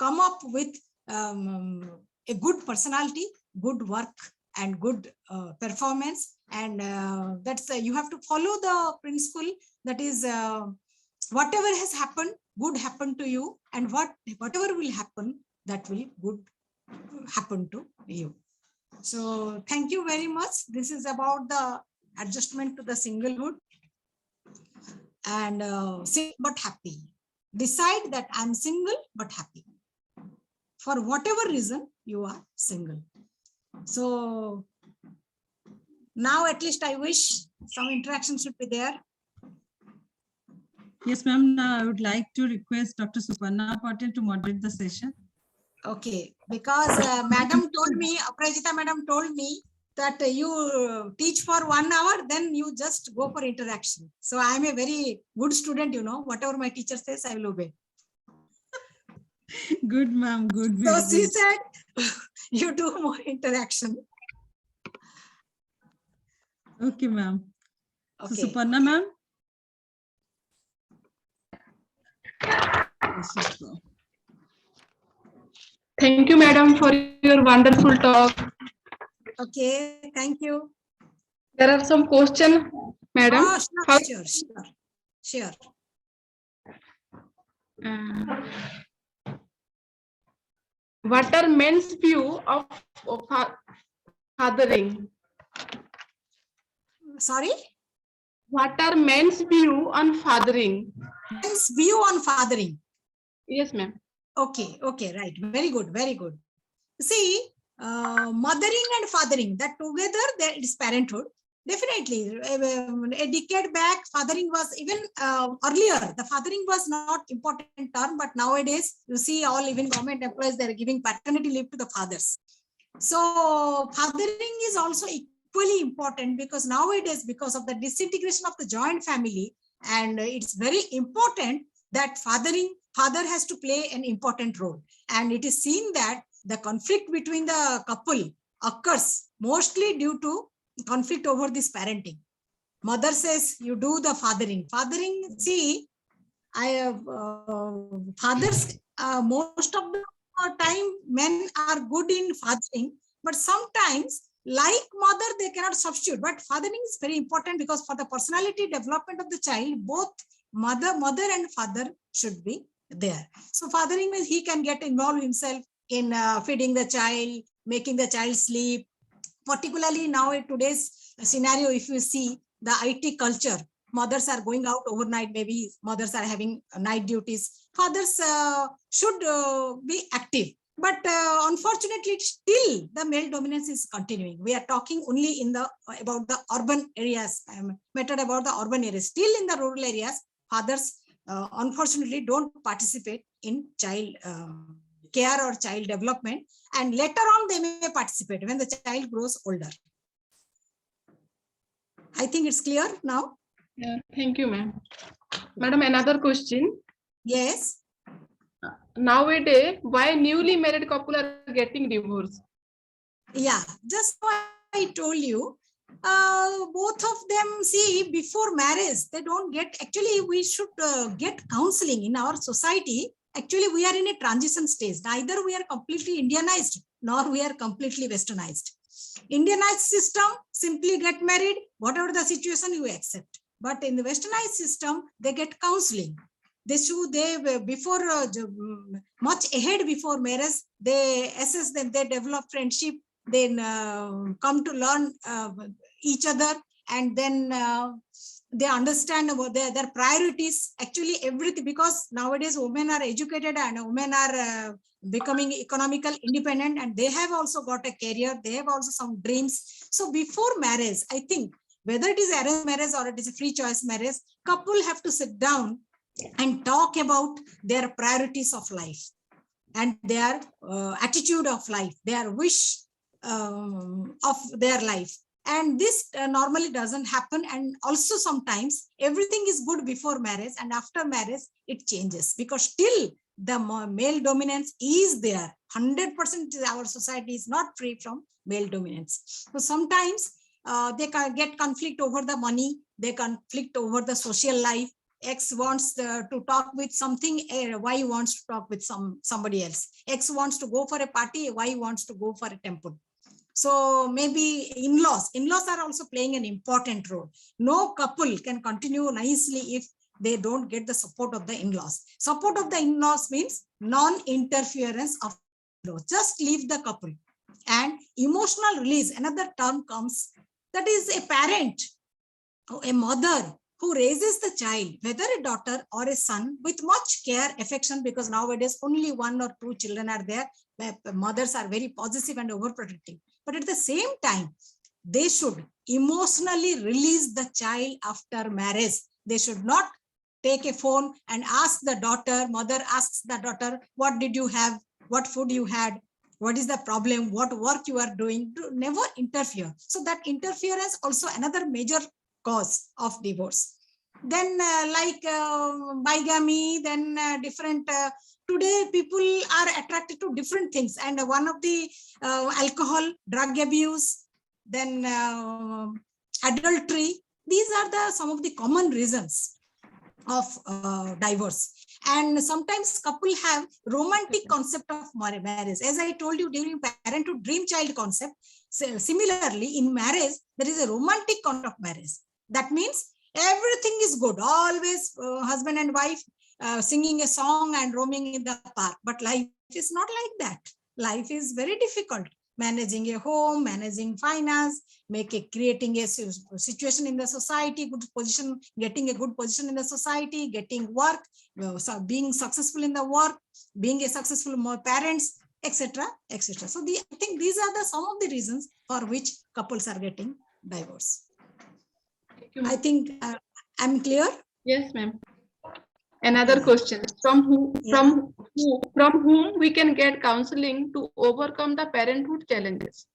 come up with a good personality, good work, and good performance. And that's you have to follow the principle that is whatever has happened, good happened to you, and whatever will happen, that will good happen to you. So thank you very much. This is about the adjustment to the singlehood. And single but happy. Decide that I'm single but happy. For whatever reason you are single. So now at least I wish some interaction should be there. Yes, ma'am. Now I would like to request Dr. Suparna Patel to moderate the session. Okay, because Madam told me, Aprajita Madam told me that you teach for 1 hour, then you just go for interaction. So I am a very good student, you know, whatever my teacher says, I will obey. Good, ma'am. Good. So Very she good. said, you do more interaction. Okay, ma'am. Okay. So Suparna, ma'am. Thank you, madam, for your wonderful talk. Okay, thank you. There are some questions, madam. Oh, How- sure. What are men's view of fathering? Sorry? What are men's view on fathering? Men's view on fathering. Yes, ma'am. Okay, right. Very good, very good. See, mothering and fathering, that together, that is parenthood. Definitely, a decade back, fathering was even earlier. The fathering was not important term, but nowadays you see all even government employees, they are giving paternity leave to the fathers. So fathering is also equally important because nowadays, because of the disintegration of the joint family, and it's very important that father has to play an important role. And it is seen that the conflict between the couple occurs mostly due to conflict over this parenting. Mother says, you do the fathering. See, fathers, most of the time, men are good in fathering, but sometimes, like mother, they cannot substitute. But fathering is very important because for the personality development of the child, both mother and father should be there. So fathering means he can get involved himself in feeding the child, making the child sleep. Particularly now in today's scenario, if you see the IT culture, mothers are going out overnight, maybe mothers are having night duties. Fathers should be active. But unfortunately, still the male dominance is continuing. We are talking only in about the urban areas, method about the urban areas. Still in the rural areas, fathers unfortunately don't participate in child care or child development, and later on they may participate when the child grows older. I think it's clear now. Yeah, thank you, ma'am. Madam, another question. Yes. Nowadays, why newly married couple are getting divorced? Yeah, just what I told you. Both of them, see, before marriage, they don't get, actually we should get counseling in our society. Actually, we are in a transition stage. Neither we are completely Indianized, nor we are completely Westernized. Indianized system, simply get married, whatever the situation you accept. But in the Westernized system, they get counseling. Before much ahead before marriage, they assess them, they develop friendship, then come to learn each other, and then they understand about their priorities, actually everything, because nowadays women are educated and women are becoming economical independent, and they have also got a career, they have also some dreams. So before marriage, I think whether it is arranged marriage or it is a free choice marriage, couple have to sit down and talk about their priorities of life and their attitude of life, their wish of their life. And this normally doesn't happen. And also sometimes everything is good before marriage, and after marriage it changes, because still the male dominance is there. 100% our society is not free from male dominance. So sometimes they can get conflict over the money, they conflict over the social life, X wants to talk with something, Y wants to talk with somebody else. X wants to go for a party, Y wants to go for a temple. So maybe in-laws are also playing an important role. No couple can continue nicely if they don't get the support of the in-laws. Support of the in-laws means non-interference of in-laws. Just leave the couple. And emotional release, another term comes, that is a parent, a mother who raises the child, whether a daughter or a son, with much care, affection, because nowadays only 1 or 2 children are there. Mothers are very possessive and overprotective. But at the same time, they should emotionally release the child after marriage. They should not take a phone and ask the daughter, mother asks the daughter, what did you have? What food you had? What is the problem? What work you are doing? Never interfere. So that interference also another major cause of divorce. Then bigamy, then different, today people are attracted to different things. And one of the alcohol, drug abuse, then adultery. These are some of the common reasons of divorce. And sometimes couple have romantic concept of marriage. As I told you during parenthood dream child concept, similarly in marriage, there is a romantic concept of marriage. That means everything is good. Always husband and wife singing a song and roaming in the park. But life is not like that. Life is very difficult. Managing a home, managing finance, creating a situation in the society, good position, getting a good position in the society, getting work, being successful in the work, being a successful parents, etc., etc. So I think these are some of the reasons for which couples are getting divorced. I think I'm clear. Yes, ma'am. Another question: from whom we can get counseling to overcome the parenthood challenges?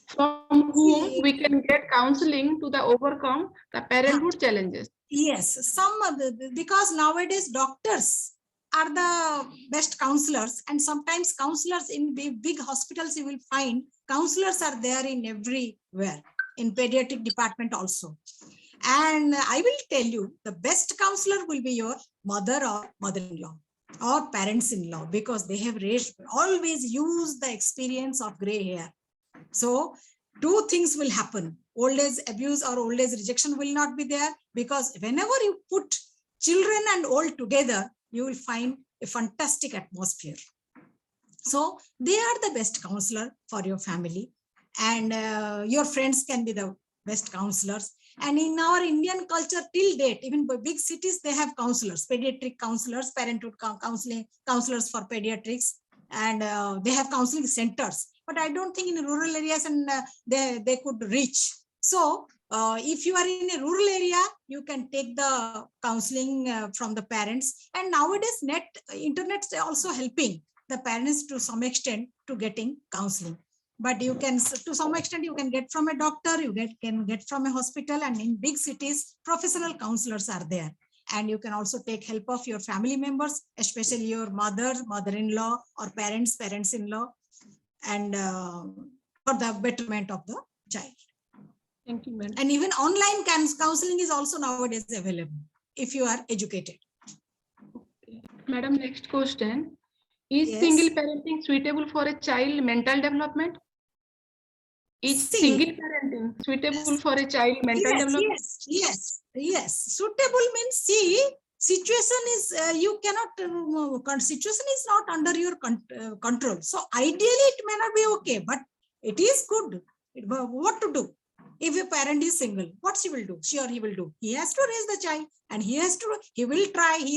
From whom we can get counseling to overcome the parenthood challenges? Yes, because nowadays doctors are the best counselors, and sometimes counselors in big hospitals you will find counselors are there in everywhere, in pediatric department also. And I will tell you, the best counselor will be your mother or mother-in-law or parents-in-law, because they have always used the experience of gray hair. So 2 things will happen. Old age abuse or old age rejection will not be there, because whenever you put children and old together, you will find a fantastic atmosphere. So they are the best counselor for your family, and your friends can be the best counselors. And in our Indian culture till date, even by big cities, they have counselors, pediatric counselors, parenthood counselors for pediatrics, and they have counseling centers. But I don't think in rural areas and they could reach. So if you are in a rural area, you can take the counseling from the parents. And nowadays, internet is also helping the parents to some extent to getting counseling. But you can, to some extent, you can get from a doctor, you can get from a hospital, and in big cities, professional counselors are there. And you can also take help of your family members, especially your mother, mother-in-law, or parents-in-law, and for the betterment of the child. Thank you, madam. And even online counseling is also nowadays available if you are educated. Okay. Madam, next question. Is single parenting suitable for a child mental development? Is single parenting suitable for a child mental development? Yes. Suitable means, see, situation is, you cannot, situation is not under your control. So ideally it may not be okay, but it is good. What to do? If a parent is single, what she will do? She or he will do? He has to raise the child, and he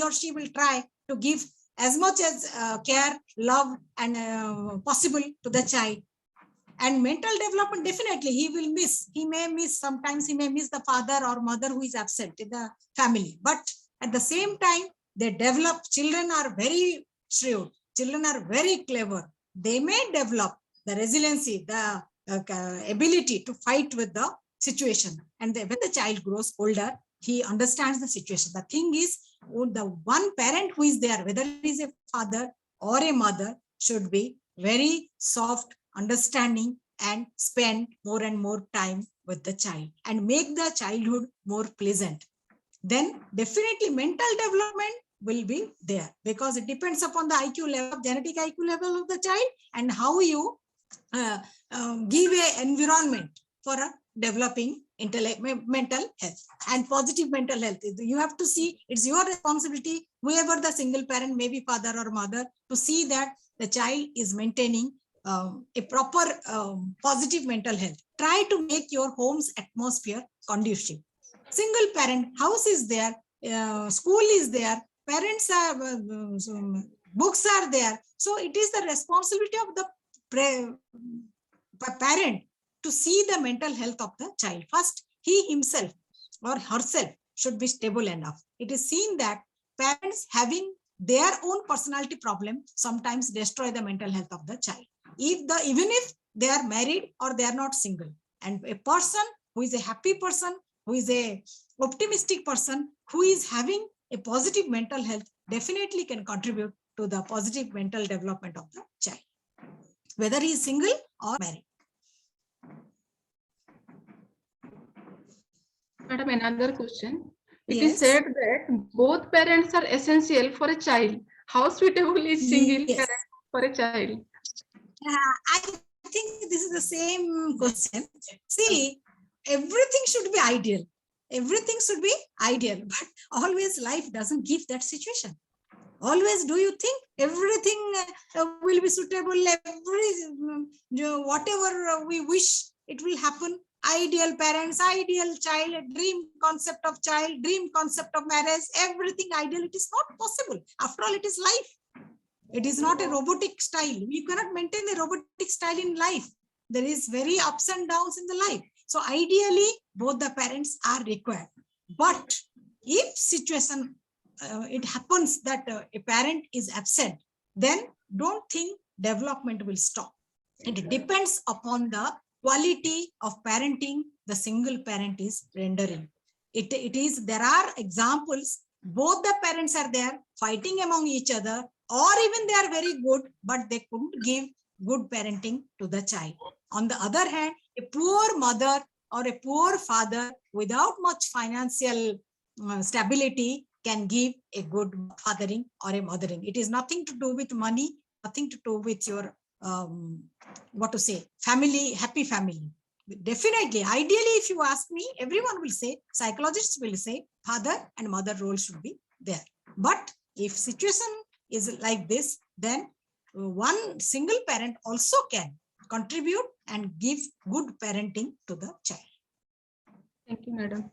or she will try to give as much as care, love, and possible to the child. And mental development, definitely he will miss. He may miss, sometimes he may miss the father or mother who is absent in the family. But at the same time, they develop. Children are very shrewd. Children are very clever. They may develop the resiliency, the ability to fight with the situation. And when the child grows older, he understands the situation. The thing is, the one parent who is there, whether it is a father or a mother, should be very soft, understanding, and spend more and more time with the child and make the childhood more pleasant. then definitely mental development will be there, because it depends upon the IQ level, genetic IQ level of the child, and how you give a environment for a developing mental health and positive mental health. You have to see, it's your responsibility, whoever the single parent, maybe father or mother, to see that the child is maintaining a proper positive mental health. Try to make your home's atmosphere conducive. Single parent, house is there, school is there, parents are, books are there. So it is the responsibility of the parent to see the mental health of the child. First, he himself or herself should be stable enough. It is seen that parents having their own personality problem sometimes destroy the mental health of the child. Even if they are married or they are not single, and a person who is a happy person, who is a optimistic person, who is having a positive mental health, definitely can contribute to the positive mental development of the child, whether he is single or married. Madam, another question. It Yes. is said that both parents are essential for a child. How suitable is single Yes. parent for a child? I think this is the same question. See, everything should be ideal. Everything should be ideal, but always life doesn't give that situation. Always do you think everything will be suitable, whatever we wish, it will happen? Ideal parents, ideal child, dream concept of child, dream concept of marriage, everything ideal. It is not possible. After all, it is life. It is not a robotic style. We cannot maintain a robotic style in life. There is very ups and downs in the life. So ideally, both the parents are required. But if situation, it happens that a parent is absent, then don't think development will stop. It depends upon the quality of parenting the single parent is rendering. There are examples, both the parents are there fighting among each other, or even they are very good, but they couldn't give good parenting to the child. On the other hand, a poor mother or a poor father without much financial stability can give a good fathering or a mothering. It is nothing to do with money, nothing to do with your family, happy family. Definitely, ideally, if you ask me, everyone will say, psychologists will say, father and mother role should be there. But if situation is like this, then one single parent also can contribute and give good parenting to the child. Thank you, madam.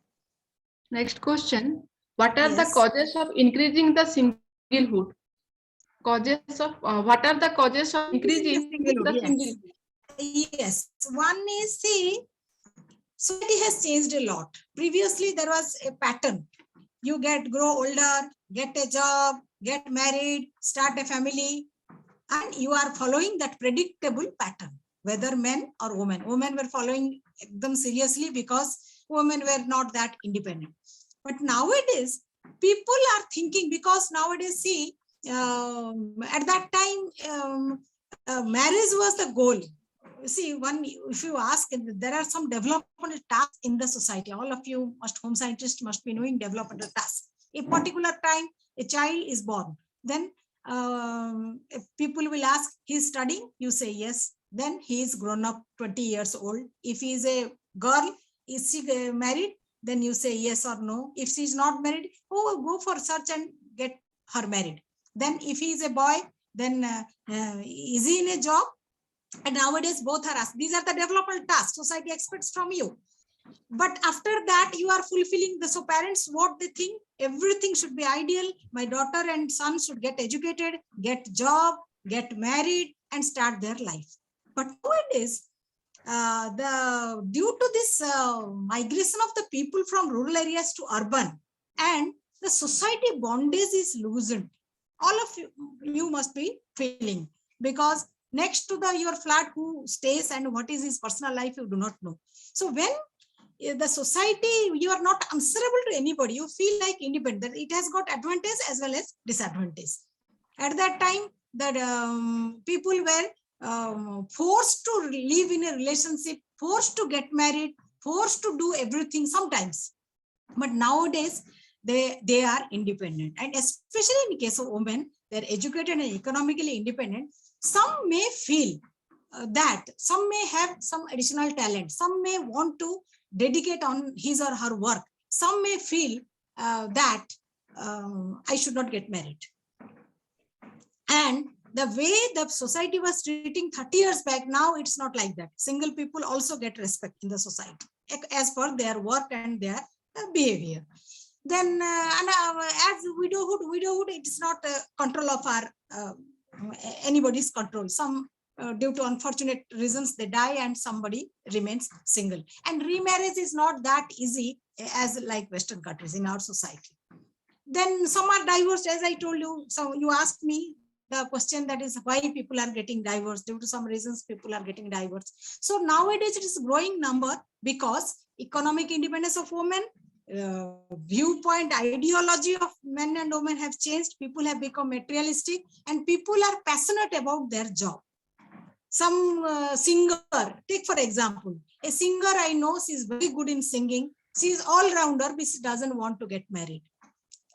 Next question. What are the Yes. causes of increasing the singlehood? What are the causes of increasing the singlehood? Yes, one is, see, society has changed a lot. Previously, there was a pattern. You grow older, get a job, get married, start a family, and you are following that predictable pattern, whether men or women. Women were following them seriously because women were not that independent. But nowadays, people are thinking, because nowadays, see, at that time, marriage was the goal. See, if you ask, there are some developmental tasks in the society. All of you home scientists must be knowing developmental tasks. A particular time, a child is born. Then if people will ask, he's studying, you say yes. Then he is grown up, 20 years old. If he is a girl, is she married? Then you say yes or no. If she is not married, go for search and get her married. Then if he is a boy, then is he in a job? And nowadays both are asked. These are the developmental tasks society expects from you. But after that, you are fulfilling the, so parents, what they think, everything should be ideal. My daughter and son should get educated, get job, get married, and start their life. But nowadays, due to this migration of the people from rural areas to urban, and the society bondage is loosened. All of you must be feeling, because next to your flat, who stays and what is his personal life, you do not know. So when the society, you are not answerable to anybody, you feel like independent. It has got advantage as well as disadvantage. At that time, that people were forced to live in a relationship, forced to get married, forced to do everything sometimes. But nowadays, they are independent. And especially in case of women, they're educated and economically independent. Some may feel that some may have some additional talent. Some may want to dedicate on his or her work. Some may feel that I should not get married. And the way the society was treating 30 years back, now it's not like that. Single people also get respect in the society as per their work and their behavior. Then as widowhood, it is not control of our anybody's control. Some due to unfortunate reasons they die and somebody remains single. And remarriage is not that easy as like Western countries in our society. Then some are divorced, as I told you. So you asked me the question, that is why people are getting divorced. Due to some reasons, people are getting divorced. So nowadays it is a growing number because economic independence of women, viewpoint, ideology of men and women have changed. People have become materialistic and people are passionate about their job. Some singer, take for example, a singer I know, she is very good in singing. She is all-rounder, but she doesn't want to get married.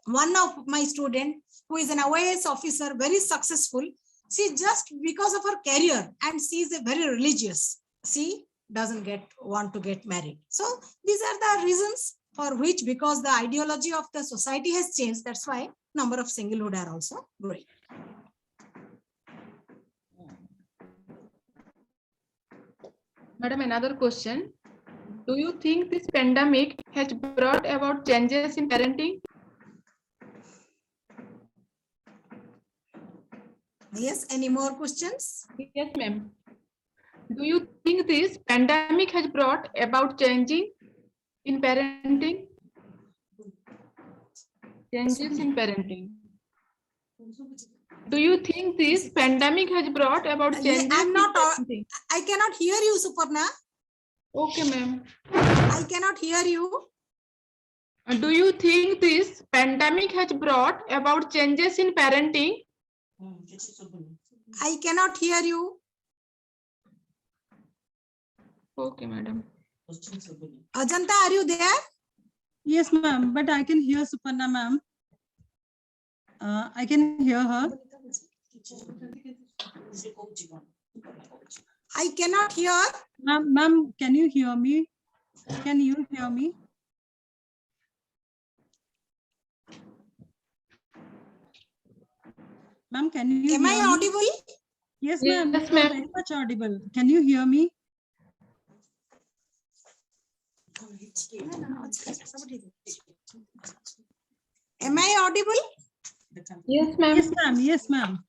One of my students who is an OAS officer, very successful, she just because of her career, and she is a very religious, she doesn't want to get married. So these are the reasons for which, because the ideology of the society has changed, that's why number of singlehood are also growing. Madam, another question. Do you think this pandemic has brought about changes in parenting? Yes, any more questions? Yes, ma'am. Do you think this pandemic has brought about changing in parenting? Changes in parenting. Do you think this pandemic has brought about changes in parenting? I cannot hear you, Suparna. Okay, ma'am. I cannot hear you. Do you think this pandemic has brought about changes in parenting? I cannot hear you. Okay, madam. Ajanta, are you there? Yes, ma'am, but I can hear Suparna, ma'am. I can hear her. I cannot hear. Ma'am, can you hear me? Can you hear me? Ma'am, can you Am hear I me? audible? Yes, ma'am. Yes, You are ma'am. very much audible. Can you hear me? Am I audible? Yes, ma'am. Yes, ma'am. Yes, ma'am.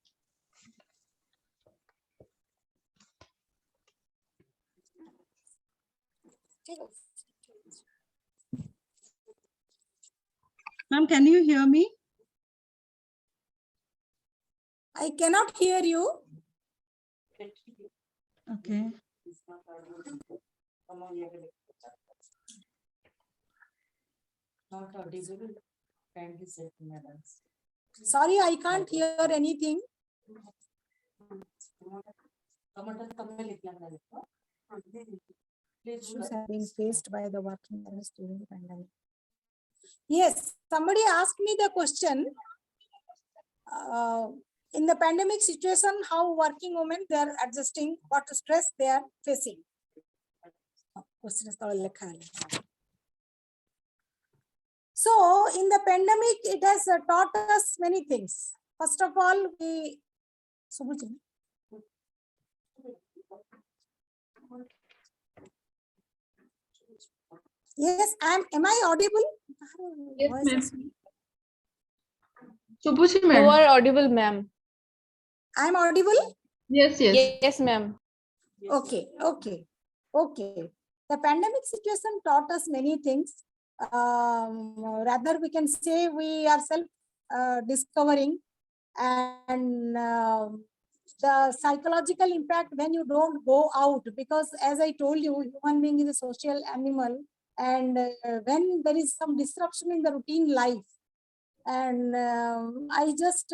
Ma'am, can you hear me? I cannot hear you. Okay. Sorry, I can't hear anything. Issues have been faced by the working parents during the pandemic. Yes, somebody asked me the question. In the pandemic situation, how working women they are adjusting, what stress they are facing. So in the pandemic, it has taught us many things. First of all, we yes, am I audible? Yes, ma'am. Subhushi, ma'am. You are audible, ma'am. I am audible? Yes, yes. Yes, ma'am. Okay. The pandemic situation taught us many things. Rather, we can say we are self-discovering, and the psychological impact when you don't go out, because as I told you, human being is a social animal, and when there is some disruption in the routine life, and I just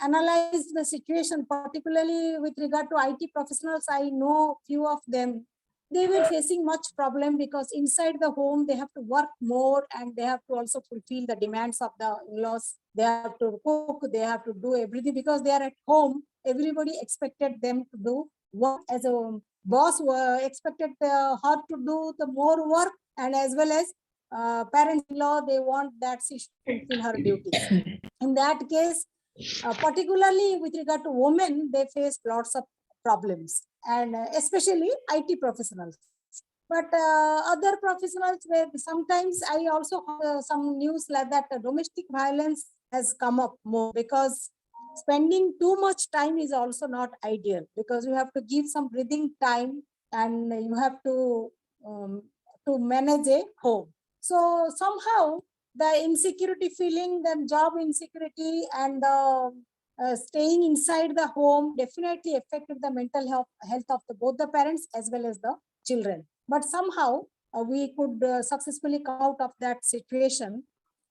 analyzed the situation, particularly with regard to IT professionals. I know few of them. they were facing much problem because inside the home they have to work more and they have to also fulfill the demands of the in-laws. They have to cook, they have to do everything because they are at home. Everybody expected them to do work. As a boss expected her to do the more work, and as well as parents-in-law, they want that she should fulfill her duties. In that case, particularly with regard to women, they face lots of problems, and especially IT professionals. But other professionals, where sometimes I also have some news like that domestic violence has come up more, because spending too much time is also not ideal, because you have to give some breathing time and you have to manage a home. So somehow the insecurity feeling, then job insecurity, and staying inside the home definitely affected the mental health of both the parents as well as the children. But somehow we could successfully come out of that situation,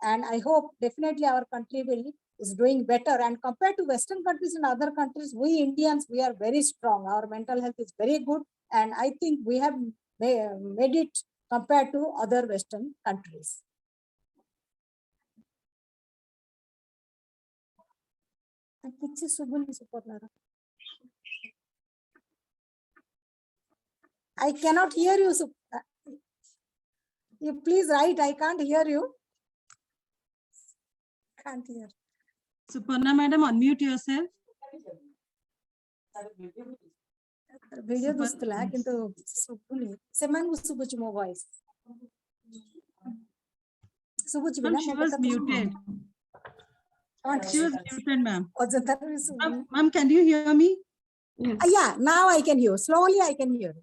and I hope definitely our country is doing better. And compared to Western countries and other countries, we Indians, we are very strong. Our mental health is very good, and I think we have made it compared to other Western countries. I cannot hear you. You please write. I can't hear you. Can't hear. Suparna madam, unmute yourself. Video dustula kintu subuni. Semangu subuchi mo voice. Subuchi Ma'am, she was muted. She was muted, ma'am. Ma'am, can you hear me? Yes. Yeah, now I can hear. Slowly I can hear.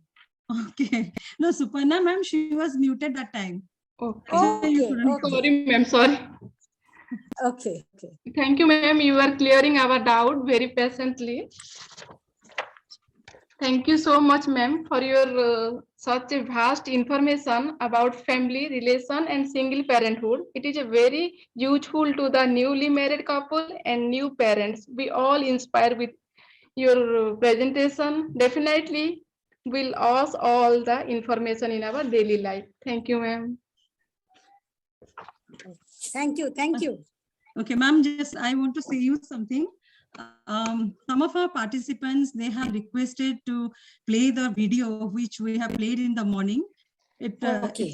Okay. No, Suparna ma'am, she was muted that time. Okay. Okay. Sorry, ma'am. Sorry. Okay. Thank you, ma'am. You are clearing our doubt very patiently. Thank you so much, ma'am, for your such a vast information about family relation and single parenthood. It is a very useful to the newly married couple and new parents. We all inspire with your presentation. Definitely will ask all the information in our daily life. Thank you, ma'am. Thank you. Okay, ma'am, just I want to say you something. Some of our participants, they have requested to play the video which we have played in the morning. It's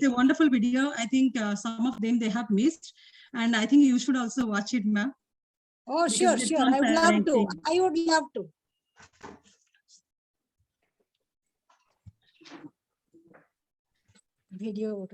a wonderful video. I think some of them they have missed, and I think you should also watch it, ma'am. Oh, sure. I would love to. Video.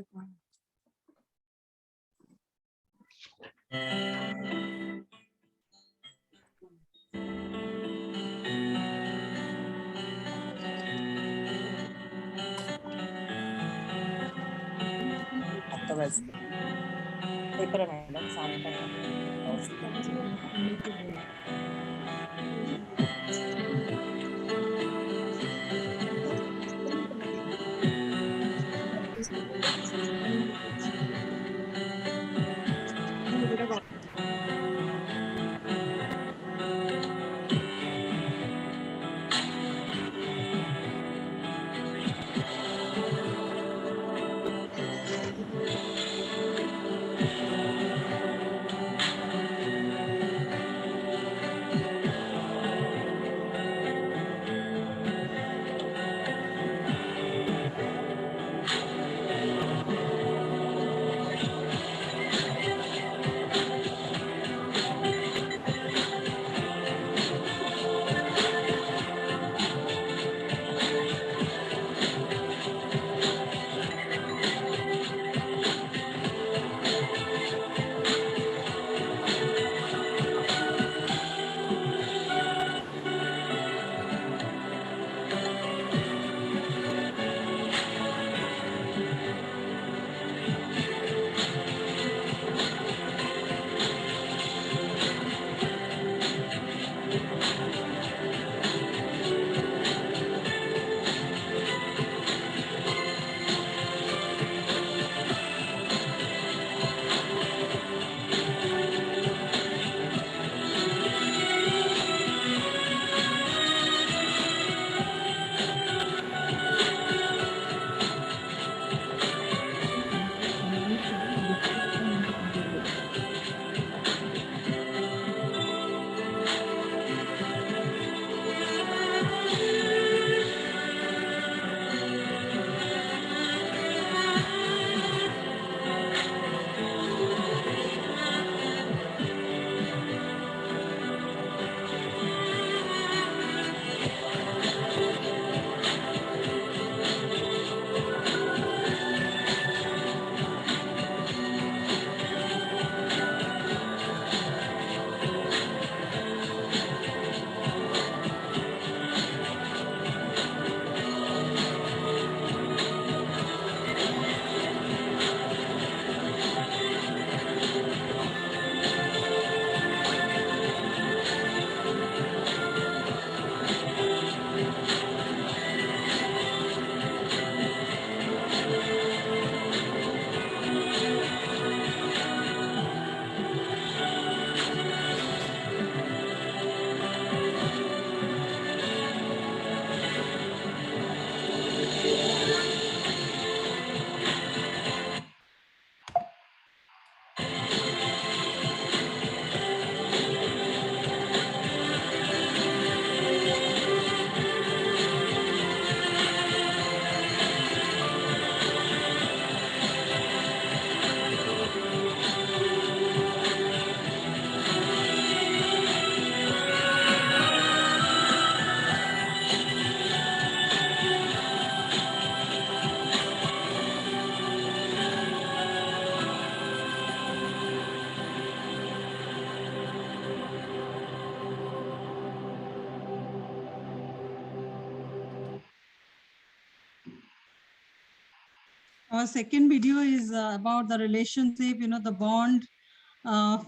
Our second video is about the relationship, the bond.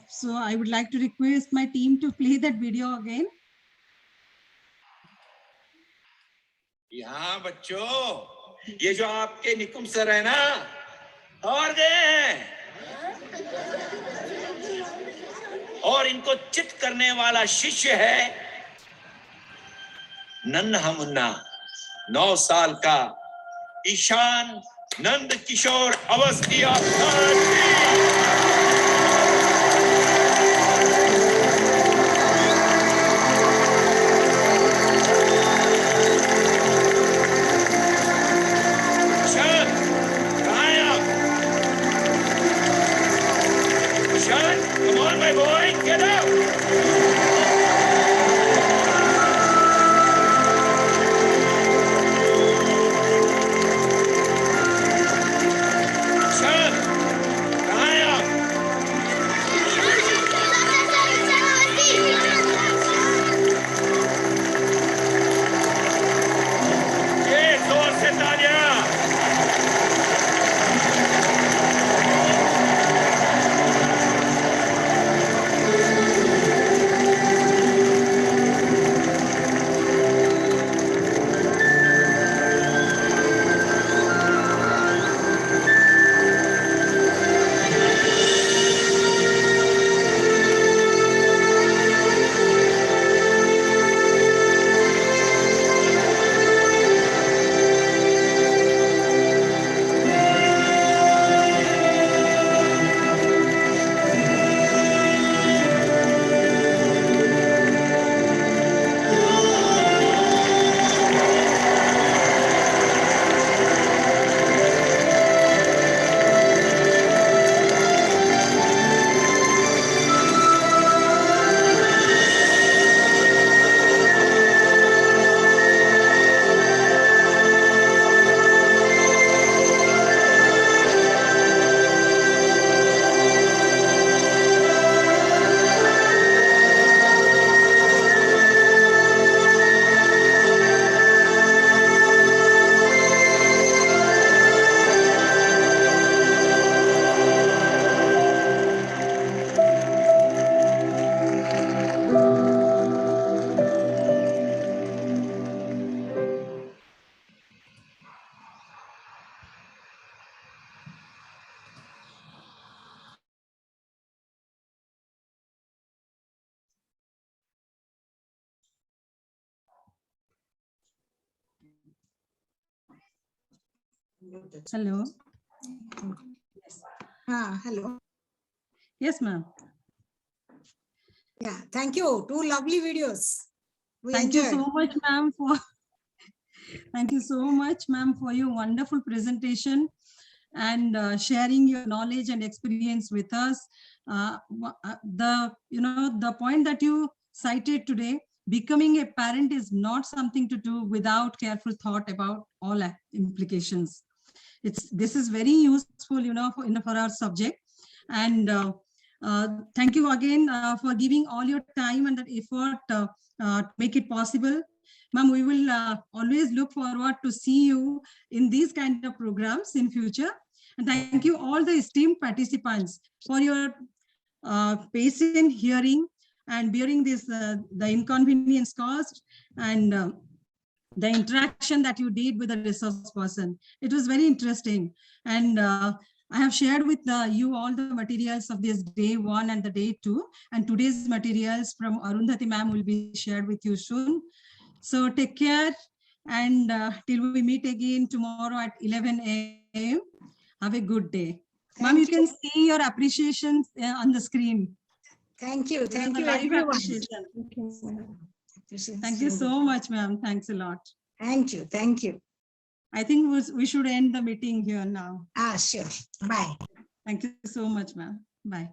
So I would like to request my team to play that video again. यहाँ बच्चों, ये जो आपके Nikum sir है ना, और गए, और इनको चित करने वाला शिष्य है नन्हा मुन्ना 9 साल का Ishan Nand Kishore Awasthi Come on, my boy, get out! Hello. Hello. Yes, ma'am. Yeah, thank you. 2 lovely videos. Thank you so much, ma'am, for thank you so much, ma'am, for your wonderful presentation and sharing your knowledge and experience with us. The point that you cited today, becoming a parent is not something to do without careful thought about all implications. This is very useful, for our subject. And thank you again for giving all your time and that effort to make it possible. Ma'am, we will always look forward to see you in these kind of programs in future. And thank you all the esteemed participants for your patient hearing and bearing this the inconvenience caused and the interaction that you did with the resource person. It was very interesting. And I have shared with you all the materials of this day 1 and the day 2. And today's materials from Arundathi ma'am will be shared with you soon. So take care. And till we meet again tomorrow at 11 a.m. Have a good day. Ma'am, you can see your appreciations on the screen. Thank you. Thank you, Live everyone. appreciation. Thank you so much, ma'am. Thanks a lot. Thank you. Thank you. I think we should end the meeting here now. Sure. Bye. Thank you so much, ma'am. Bye.